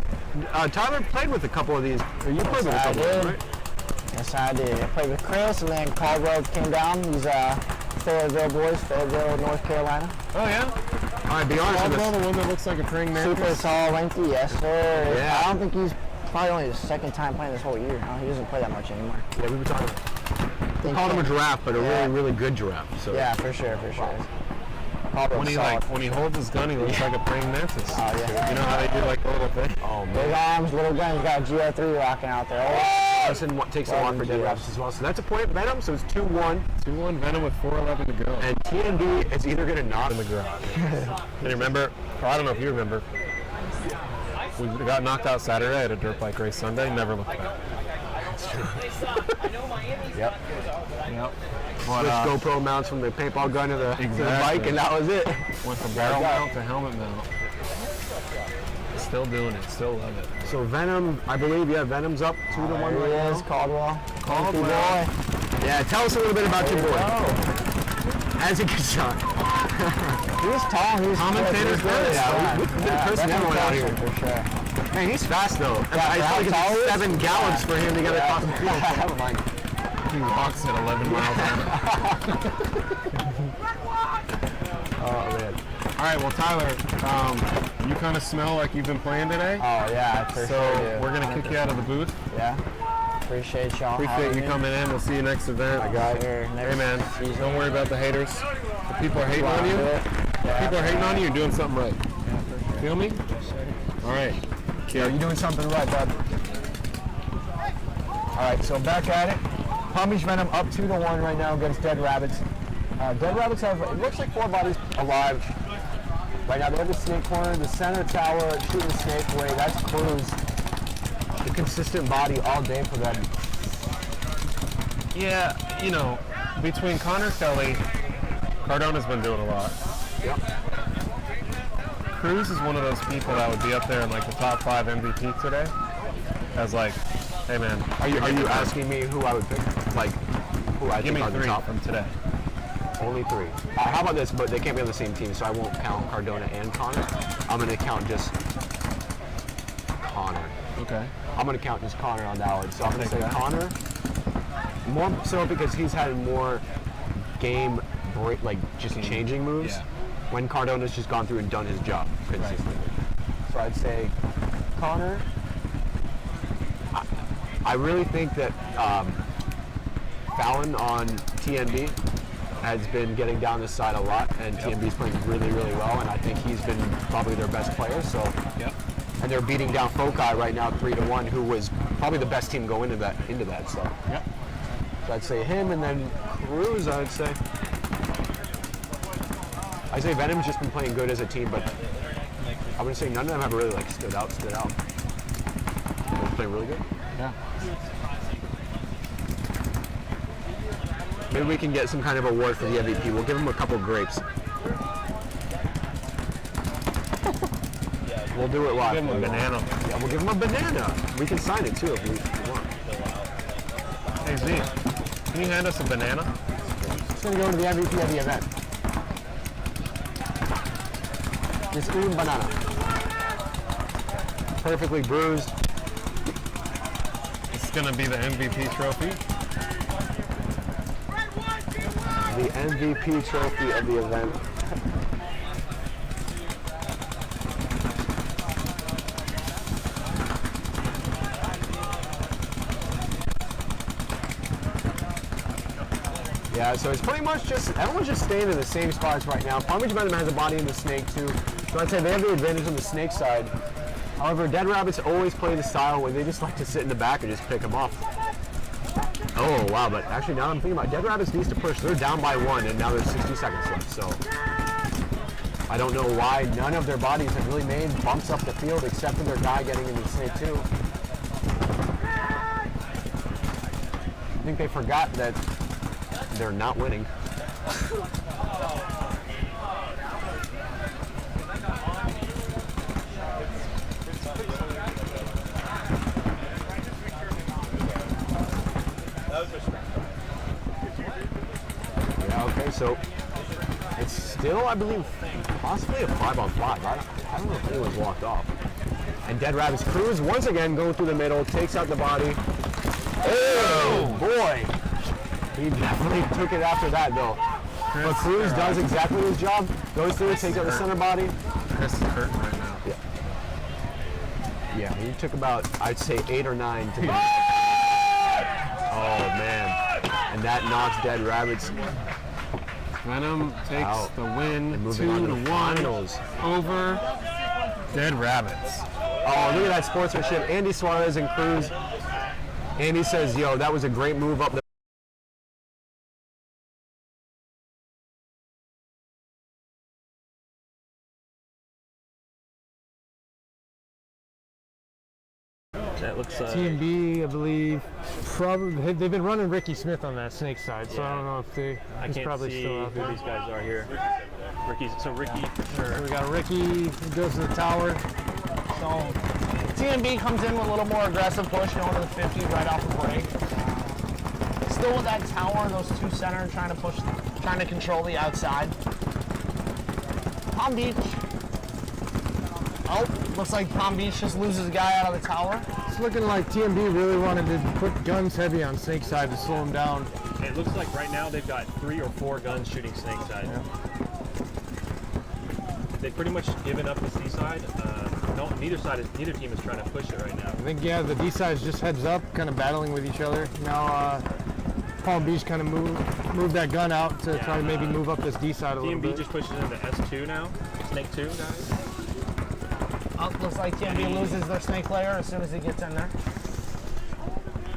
Tyler played with a couple of these. Or you played with a I couple of did. them, right? Yes, I did. I played with Chris, and then Caldwell came down. He's Fayetteville boys, Fayetteville, North Carolina. Oh, yeah? All right, be honest with Caldwell, us. the one that looks like a praying Super mantis? tall, lengthy, yes sir. Yeah. I don't think he's probably only his second time playing this whole year. He doesn't play that much anymore. Yeah, we were talking. We Think called him a him- giraffe, but a Yeah. really good giraffe. So. Yeah, for sure. When he holds his gun, he looks like a praying mantis. Oh, yeah. You know how they do like the little thing? Oh Big man. arms, little guns. He's got a GO3 rocking out there. Listen, takes a lot for dead rabbits as well. So that's a point, Venom. So it's 2-1. 2-1 Venom with 4:11 to go. And TND is either going to knock in the garage. And you remember, or I don't know if you remember, we got knocked out Saturday at a dirt bike race Sunday, never looked back. Yep. Yep. But, Switched GoPro mounts from the paintball gun to the bike, and that was it. went from barrel mount to helmet mount. Still doing it, still love it. So Venom, I believe, Venom's up 2-1 There right he now. is, Caldwell. Caldwell. Boy. Yeah, tell us a little bit about your boy. As he gets shot. He's tall. He's Commentators good. good. Yeah, we cursing definitely everyone out here. for sure. Man, he's fast though. I for how feel like tall he it's is? 7 gallons for him to get across the field. Never mind. He walks at 11 miles an hour. Oh man. All right, well, Tyler, you kind of smell like you've been playing today. Oh yeah, for So sure. dude. we're going to kick you out of the booth. Yeah. Appreciate y'all. Appreciate having you me. coming in. We'll see you next event. Sure, Hey, man, don't worry about the haters. The people are hating on you. Yeah. People are hating on you. You're doing something right. Feel me? All right. You're doing something right, bud. All right, so back at it. Palm Beach Venom up 2-1 right now against Dead Rabbits. Dead Rabbits have, it looks like 4 bodies alive. Right now, they have the snake corner, the center tower, shooting the snake away. That's Cruz. The consistent body all day for them. Yeah, you know, between Connor Kelly, Cardona's been doing a lot. Yep. Cruz is one of those people that would be up there in like the top 5 MVP today. As like, hey man, Are you asking me who I would pick? Like, who I give think me are the 3 top? from today. Only 3. How about this? But they can't be on the same team, so I won't count Cardona and Connor. I'm going to count just Connor. Okay. I'm going to count just Connor on that one. So I'm going to say that. Connor. More so because he's had more game break, like just changing moves. Yeah. when Cardona's just gone through and done his job consistently. So I'd say Connor. I really think that Fallon on TNB has been getting down this side a lot, and TNB's playing really, really well, and I think he's been probably their best player. So, and they're beating down Foci right now 3-1, who was probably the best team going into that. So, so I'd say him, and then Cruz. I'd say Venom's just been playing good as a team, but I would say none of them have really like stood out. They're playing really good. Yeah. Maybe we can get some kind of award for the MVP. We'll give him a couple grapes. We'll do it live. Give him a banana. Yeah, we'll give him a banana. We can sign it too if we want. Hey Z, can you hand us a banana? It's going to go to the MVP of the event. This green banana. Perfectly bruised. It's gonna be the MVP trophy. The MVP trophy of the event. Yeah, so it's pretty much just, everyone's just staying in the same spots right now. Palm Beach Venom has a body in the snake too, so I'd say they have the advantage on the snake side. However, Dead Rabbits always play the style where they just like to sit in the back and just pick them off. Oh, wow, but actually now I'm thinking about it, Dead Rabbits needs to push. They're down by 1 and now there's 60 seconds left, so I don't know why none of their bodies have really made bumps up the field except for their guy getting into the snake too. I think they forgot that they're not winning. Yeah, okay, so it's still, I believe, possibly a 5-on-5. I don't know if anyone's walked off. And Dead Rabbits Cruz once again going through the middle, takes out the body. Oh boy! He definitely took it after that though. But Cruz does exactly his job, goes through, takes out the center body. Chris is hurting right now. Yeah, he took about, I'd say 8 or 9 to get. Oh man. And that knocks Dead Rabbits. Venom takes Out. the win, And moving on to the 2-1 finals. over Dead Rabbits. Oh, look at that sportsmanship. Andy Suarez and Cruz. Andy says, yo, that was a great move up the That looks. TNB, I believe, probably they've been running Ricky Smith on that snake side, so I don't know if he's probably still out there. These guys are here. Ricky for sure. So we got Ricky who goes to the tower. So TNB comes in with a little more aggressive push, going to the 50 right off the break. Still with that tower, those two center trying to control the outside. Palm Beach. Oh, looks like Palm Beach just loses a guy out of the tower. It's looking like TNB really wanted to put guns heavy on snake side to slow him down. It looks like right now they've got 3 or 4 guns shooting snake side. Yeah. They've pretty much given up the C side. Neither team is trying to push it right now. I think, yeah, the D side's just heads up, kind of battling with each other. Now Palm Beach kind of moved that gun out to try to maybe move up this D side a little TNB bit. just pushes into S2 now. Snake 2, guys. Oh, looks like TNB loses their snake layer as soon as he gets in there.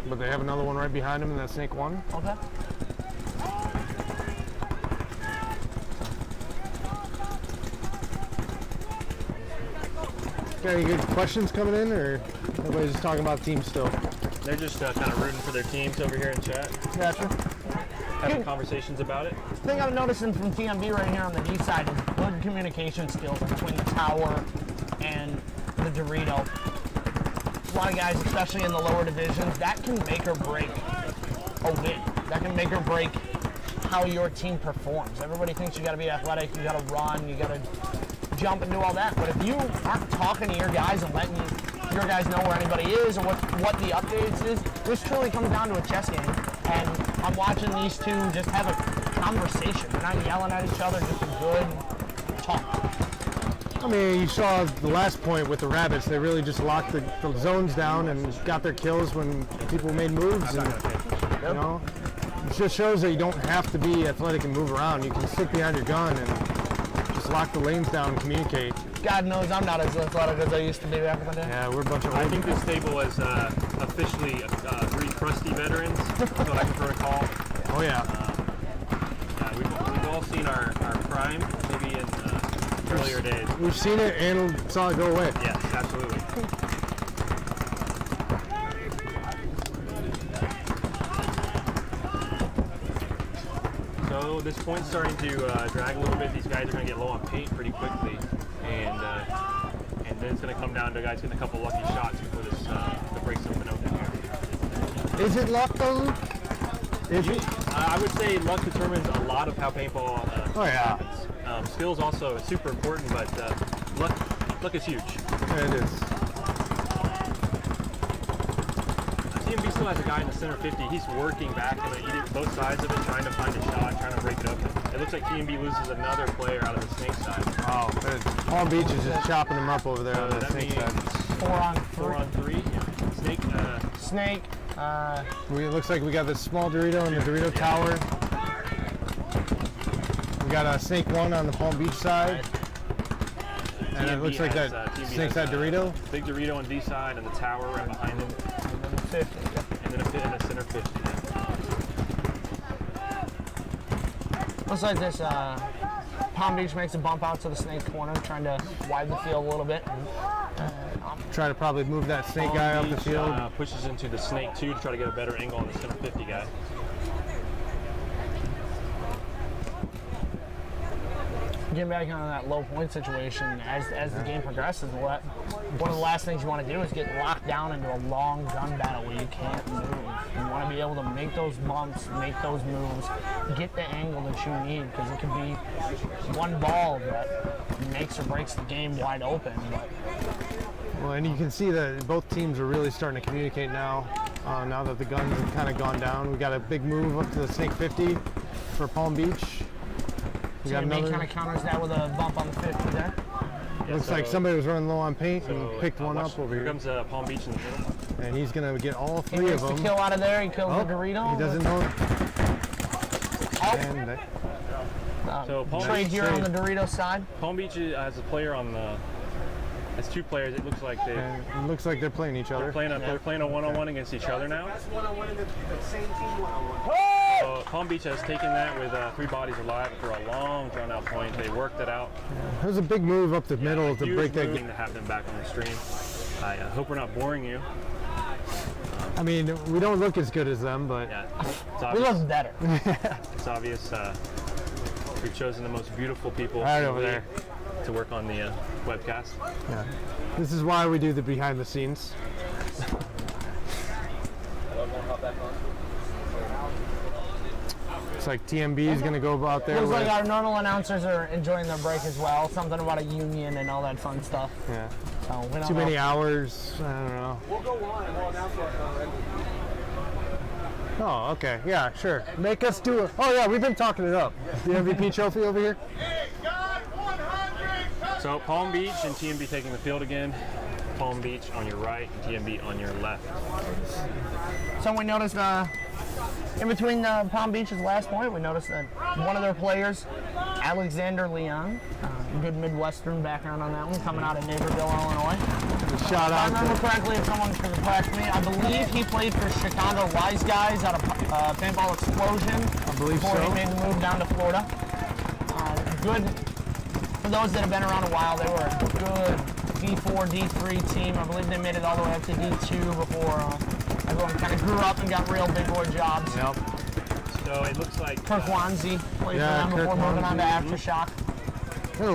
But they have another one right behind him in that snake 1. Okay. Got any good questions coming in, or everybody's just talking about teams still? They're just kind of rooting for their teams over here in chat. Gotcha. Having conversations about it. The thing I'm noticing from TNB right here on the D side is good communication skills between the tower and the Dorito. A lot of guys, especially in the lower divisions, that can make or break a win. That can make or break how your team performs. Everybody thinks you got to be athletic, you got to run, you got to jump and do all that. But if you aren't talking to your guys and letting your guys know where anybody is or what the updates is, this truly comes down to a chess game. And I'm watching these two just have a conversation. They're not yelling at each other, just a good tough. I mean, you saw the last point with the Rabbits. They really just locked the zones down and got their kills when people made moves. And, you know, it just shows that you don't have to be athletic and move around. You can sit behind your gun and just lock the lanes down and communicate. God knows I'm not as athletic as I used to be back in the day. Yeah, we're a bunch of I old. think this table is officially three crusty veterans. That's what I prefer to call. Oh yeah. We've all seen our prime, maybe in earlier days. We've seen it and saw it go away. Yes, absolutely. So this point's starting to drag a little bit. These guys are going to get low on paint pretty quickly, and then it's going to come down to guys getting a couple lucky shots before this to break something open here. Is it luck though? Is it? I would say luck determines a lot of how paintball Oh yeah, happens. Skills also is super important, but luck is huge. it is. TMB still has a guy in the center 50. He's working back and eating both sides of it, trying to find a shot, trying to break it open. It looks like TMB loses another player out of the snake side. Oh, Palm Beach is just chopping them up over there on the that snake means side. 4 on 3. 4 on 3. Yeah. Snake. Snake. It looks like we got the small Dorito in the Dorito Tower. We got a Snake 1 on the Palm Beach side. And it looks like that Snake side Dorito. Big Dorito on D side and the tower right behind him. And then 50. And then a center 50. Looks like this Palm Beach makes a bump out to the snake corner, trying to widen the field a little bit. Try to probably move that snake guy up the field. Pushes into the snake 2 to try to get a better angle on the center 50 guy. Getting back on that low point situation as the game progresses, one of the last things you want to do is get locked down into a long gun battle where you can't move. You want to be able to make those bumps, make those moves, get the angle that you need, because it could be one ball that makes or breaks the game wide open. But Well, and you can see that both teams are really starting to communicate now. Now that the guns have kind of gone down, we got a big move up to the Snake 50 for Palm Beach. We got TMB another. kind of counters that with a bump on the 50 there. Looks like somebody was running low on paint So, and picked one watch, up over here here. comes Palm Beach in the middle. And he's gonna get all He three of makes the them. kill out of there. He kills Oh, the Dorito. he doesn't know. Oh, And that, So Palm trade Beach, here on the Dorito side. Palm Beach has a player on the. It's 2 players. It looks like and it looks like they're playing each other. they're playing a one-on-one against each other now. So Palm Beach has taken that with 3 bodies alive for a long drawn-out point. They worked it out. There's a big move up the middle to Huge break that. moving to have them back on the stream. I hope we're not boring you. I mean, we don't look as good as them, but Yeah, it's We obvious. look better. It's obvious. We've chosen the most beautiful people Right in the over league there. to work on the webcast. yeah. This is why we do the behind the scenes. Looks like TMB is going to go out there Looks with. like our normal announcers are enjoying their break as well. Something about a union and all that fun stuff. Yeah. So we don't Too know. many hours. I don't know. Oh, okay. Yeah, sure. Make us do it. Oh, yeah, we've been talking it up. The MVP trophy over here. So Palm Beach and TMB taking the field again. Palm Beach on your right, TMB on your left. So we noticed in between Palm Beach's last point, we noticed that one of their players, Alexander Leon, good Midwestern background on that one, coming out of Naperville, Illinois. Shout If I out remember to. correctly, if someone can correct me, I believe he played for Chicago Wise Guys out of Paintball Explosion. I believe before so. he made the move down to Florida. Good. For those that have been around a while, they were a good D4, D3 team. I believe they made it all the way up to D2 before everyone kind of grew up and got real big boy jobs. Yep. So it looks like Kirk Wanzi played Yeah, for them before Kirk moving on to Wanzi. Aftershock. There's a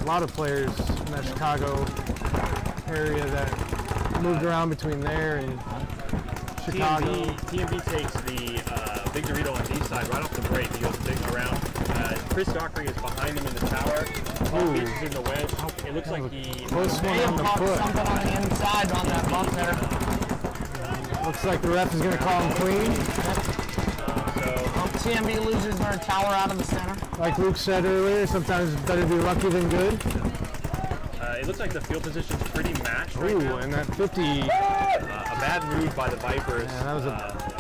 lot of players in that Chicago area that moved around between there and Chicago. TMB takes the Big Dorito on D side right off the break. He goes big around. Chris Dockery is behind him in the tower. Palm Beach is in the wedge. It looks like he. Close May one have on the caught foot. something on the inside on that bump there. Looks like the ref is going to call him clean. So Bump TMB loses their tower out of the center. Like Luke said earlier, sometimes it's better to be lucky than good. It looks like the field position's pretty matched right Ooh, now. and that 50. A bad move by the Vipers. Yeah, that was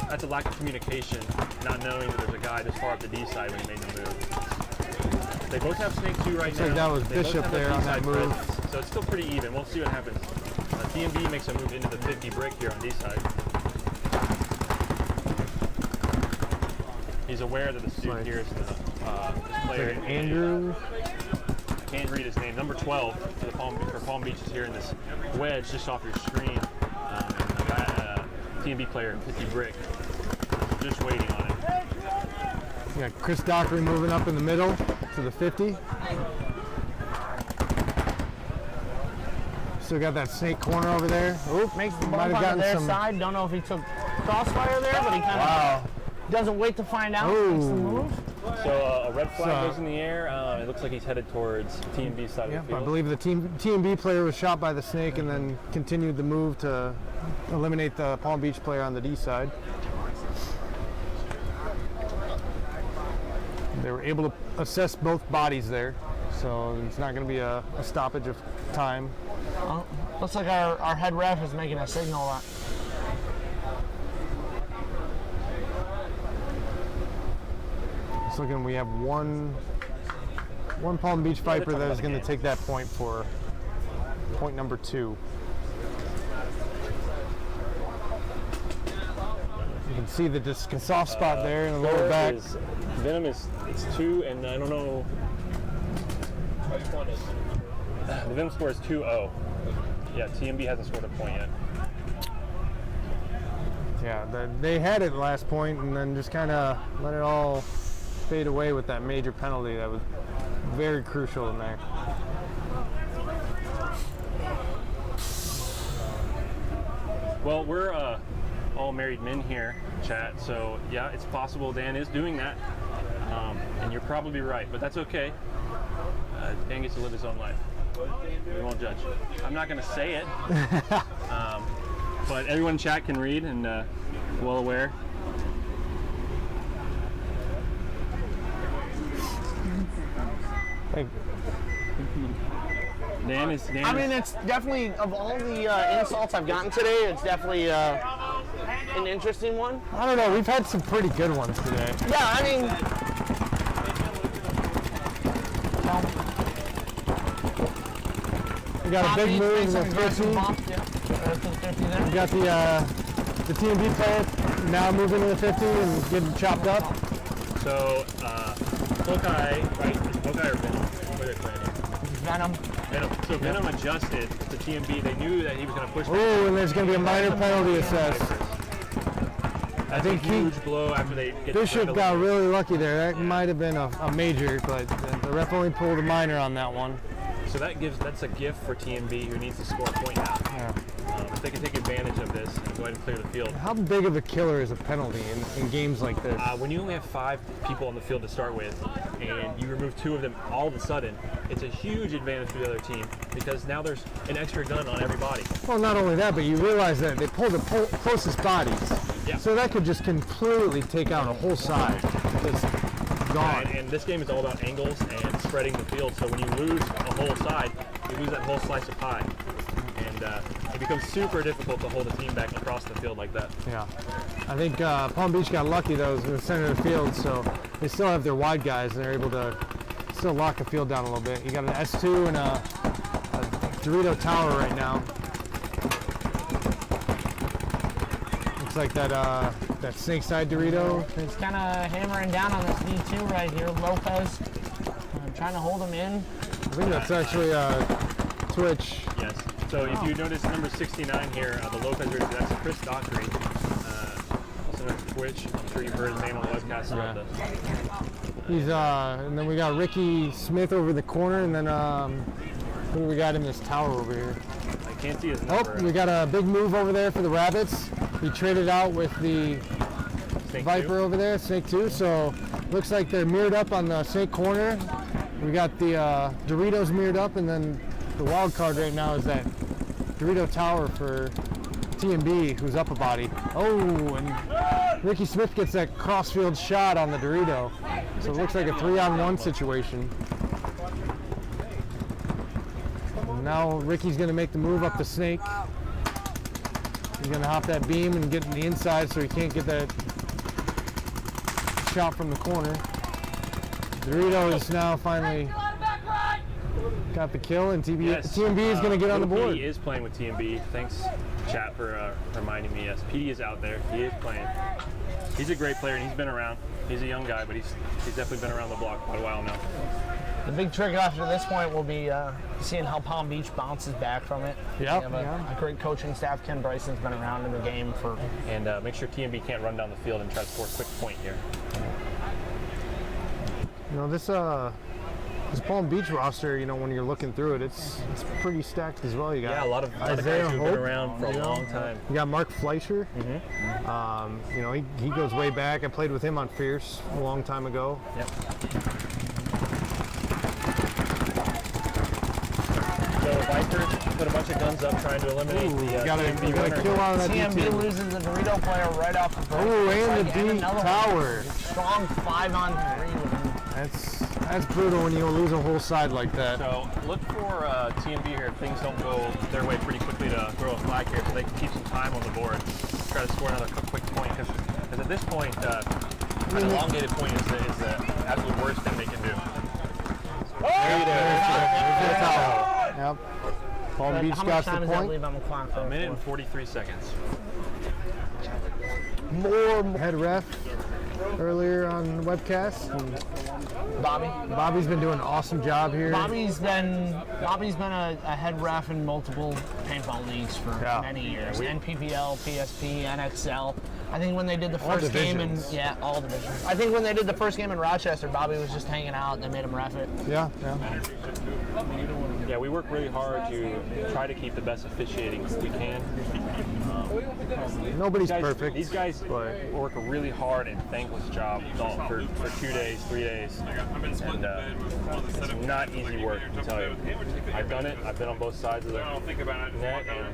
that's a lack of communication, not knowing that there's a guy this far up the D side when he made the move. They both have Snake 2 right now. like that was They both Bishop have their there on that D-side move. presence, so it's still pretty even. We'll see what happens. TMB makes a move into the 50 brick here on D side. He's aware that the student here is the player. Andrew. Can't read his name. Number 12 for Palm Beach is here in this wedge just off your screen. TMB player in 50 brick. Just waiting on it. We got Chris Dockery moving up in the middle to the 50. Still got that snake corner over there. Oop, Makes the might bump have onto gotten their some. side. Don't know if he took crossfire there, but he kind of doesn't wait to find out. Makes the move. So a red flag goes in the air. It looks like he's headed towards TMB side of the I field. believe the TMB player was shot by the snake and then continued the move to eliminate the Palm Beach player on the D side. They were able to assess both bodies there, so it's not going to be a stoppage of time. Looks like our head ref is making a signal. It's looking we have one Palm Beach Viper that is going to take that point for point number 2. You can see the just a soft spot there in the lower back. Venom is 2, and I don't know. The Venom score is 2-0. Yeah, TMB hasn't scored a point yet. Yeah, they had it last point and then just kind of let it all fade away with that major penalty that was very crucial in there. Well, we're all married men here, chat, so yeah, it's possible Dan is doing that. And you're probably right, but that's okay. Dan gets to live his own life. We won't judge. I'm not going to say it, but everyone in chat can read and well aware. Hey, Dan is. I mean, it's definitely, of all the insults I've gotten today, it's definitely an interesting one. I don't know, we've had some pretty good ones today. Yeah, I mean, We got a big Poppy move makes in some the aggressive 50. bump. Yeah, there's the 50 there. We got the TMB player now moving to the 50 and getting chopped up. So, Hawkeye, right? Is Hawkeye or Venom? Where they're playing? Venom. Venom. So Venom adjusted to TMB. They knew that he was going to push. Oh, and there's going to be a minor penalty assessed. I think huge blow after they get Bishop got really lucky there. That might have been a major, but the ref only pulled a minor on that one. So that's a gift for TMB who needs to score a point now. Yeah. If they can take advantage of this and go ahead and clear the field. How big of a killer is a penalty in games like this? When you only have 5 people on the field to start with, and you remove 2 of them all of a sudden, it's a huge advantage for the other team because now there's an extra gun on every body. Well, not only that, but you realize that they pulled the closest bodies. Yeah. So that could just completely take out a whole side. Just gone. And this game is all about angles and spreading the field. So when you lose a whole side, you lose that whole slice of pie. And it becomes super difficult to hold a team back across the field like that. Yeah. I think Palm Beach got lucky, though, in the center of the field, so they still have their wide guys, and they're able to still lock the field down a little bit. You got an S2 and a Dorito tower right now. Looks like that snake side Dorito. He's kind of hammering down on this D2 right here. Lopez trying to hold him in. I think that's actually Twitch. Yes. So if you notice number 69 here, the Lopez rated, that's Chris Dockery. Also known as Twitch. I'm sure you've heard his name on the webcast. Yeah. He's and then we got Ricky Smith over the corner, and then who do we got in this tower over here? I can't see his number. Oh, we got a big move over there for the Rabbits. He traded out with the Snake Viper 2. over there, Snake 2. So looks like they're mirrored up on the Snake corner. We got the Doritos mirrored up, and then the wild card right now is that Dorito tower for TMB, who's up a body. Oh, and Ricky Smith gets that crossfield shot on the Dorito. So it looks like a 3-on-1 situation. Now Ricky's going to make the move up the snake. He's going to hop that beam and get in the inside so he can't get that shot from the corner. Dorito is now finally got the kill, and TMB is going to get on the board. He is playing with TMB. Thanks, chat, for reminding me. Yes, PD is out there. He is playing. He's a great player, and he's been around. He's a young guy, but he's definitely been around the block quite a while now. The big trick after this point will be seeing how Palm Beach bounces back from it. Yeah, We have a great coaching staff. Ken Bryson's been around in the game for. And make sure TMB can't run down the field and try to score a quick point here. You know, this Palm Beach roster, you know, when you're looking through it, it's pretty stacked as well. You got a lot of guys who've been around for a long time. You got Mark Fleischer. You know, he goes way back. I played with him on Fierce a long time ago. Yep. So Vipers put a bunch of guns up trying to eliminate the got a kill on that TMB D2. loses the Dorito player right off the bat. Oh, and the D another tower. Strong 5-on-3 with him. That's brutal when you lose a whole side like that. So look for TMB here if things don't go their way pretty quickly to throw a flag here so they can keep some time on the board. Try to score another quick point because at this point, an elongated point is the absolute worst thing they can do. Yep. Palm Beach How got much the time does that point. leave on the clock? A minute and 43 seconds. More head ref earlier on the webcast. And Bobby's been doing an awesome job here. Bobby's been a head ref in multiple paintball leagues for many years. NPPL, PSP, NXL. I think when they did the first game in all divisions. I think when they did the first game in Rochester, Bobby was just hanging out and they made him ref it. Yeah. Yeah, we work really hard to try to keep the best officiating we can. Nobody's perfect. These guys work a really hard and thankless job for 2 days, 3 days, and it's not easy work, I tell you. I've done it. I've been on both sides of the net, and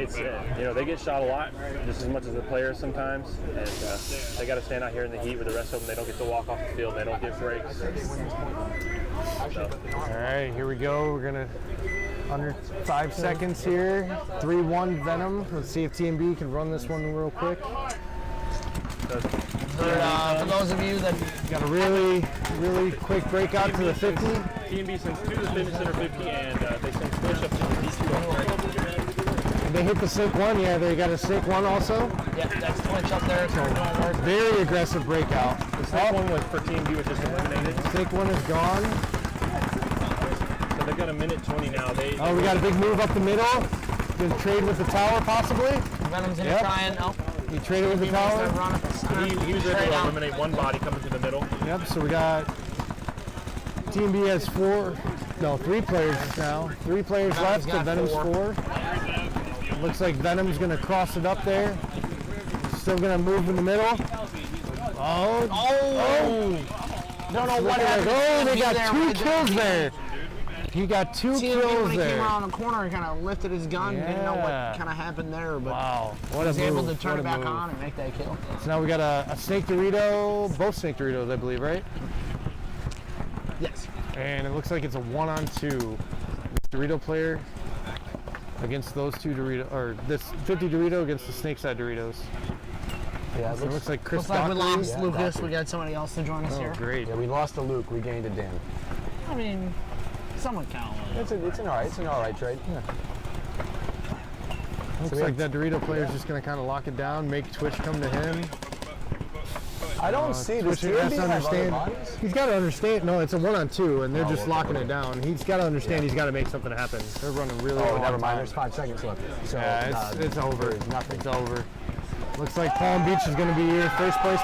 it's you know, they get shot a lot, just as much as the players sometimes, and they got to stand out here in the heat with the rest of them. They don't get to walk off the field. They don't get breaks. So. All right, here we go. We're gonna under 5 seconds here. 3-1 Venom. Let's see if TMB can run this one real quick. For those of you that got a really quick breakout to the 50. TMB sends 2 to the fitness center 50, and they send push up to the D2. They hit the sink one. Yeah, they got a sink one also. Yeah, that's clinch up there. So very aggressive breakout. The sink one was for TMB, was just eliminated. Sink one is gone. So they've got a minute 20 now. We got a big move up the middle. Gonna trade with the tower possibly. Venom's gonna try and he traded with the tower. He was able to eliminate one body coming through the middle. Yep, so we got TMB has 3 players now. 3 players left, and Venom's 4. Looks like Venom's gonna cross it up there. Still gonna move in the middle. Don't know what happened. They got 2 kills there. He got 2 kills when he there. came around the corner and kind of lifted his gun. Didn't know what kind of happened there, but what was a able move. to turn it back on and make that kill. So now we got a Snake Dorito, both Snake Doritos, I believe, right? Yes. And it looks like it's a 1-on-2. Dorito player against those 2 Dorito, or this 50 Dorito against the Snakeside Doritos. Yeah, So it looks like Chris Looks like we Dockery. lost Lucas. We got somebody else to join us Oh, here. great. Yeah, we lost to Luke. We gained to Dan. I mean, someone count. It's an all right trade. Looks like that Dorito player is just going to kind of lock it down, make Twitch come to him. I don't see this. Twitch has to understand. He's got to understand. No, it's a 1-on-2, and they're just locking it down. He's got to understand. He's got to make something happen. They're running really. Oh, long never mind. time. There's 5 seconds left. So Yeah, it's over. nothing. It's over. Looks like Palm Beach is going to be your first place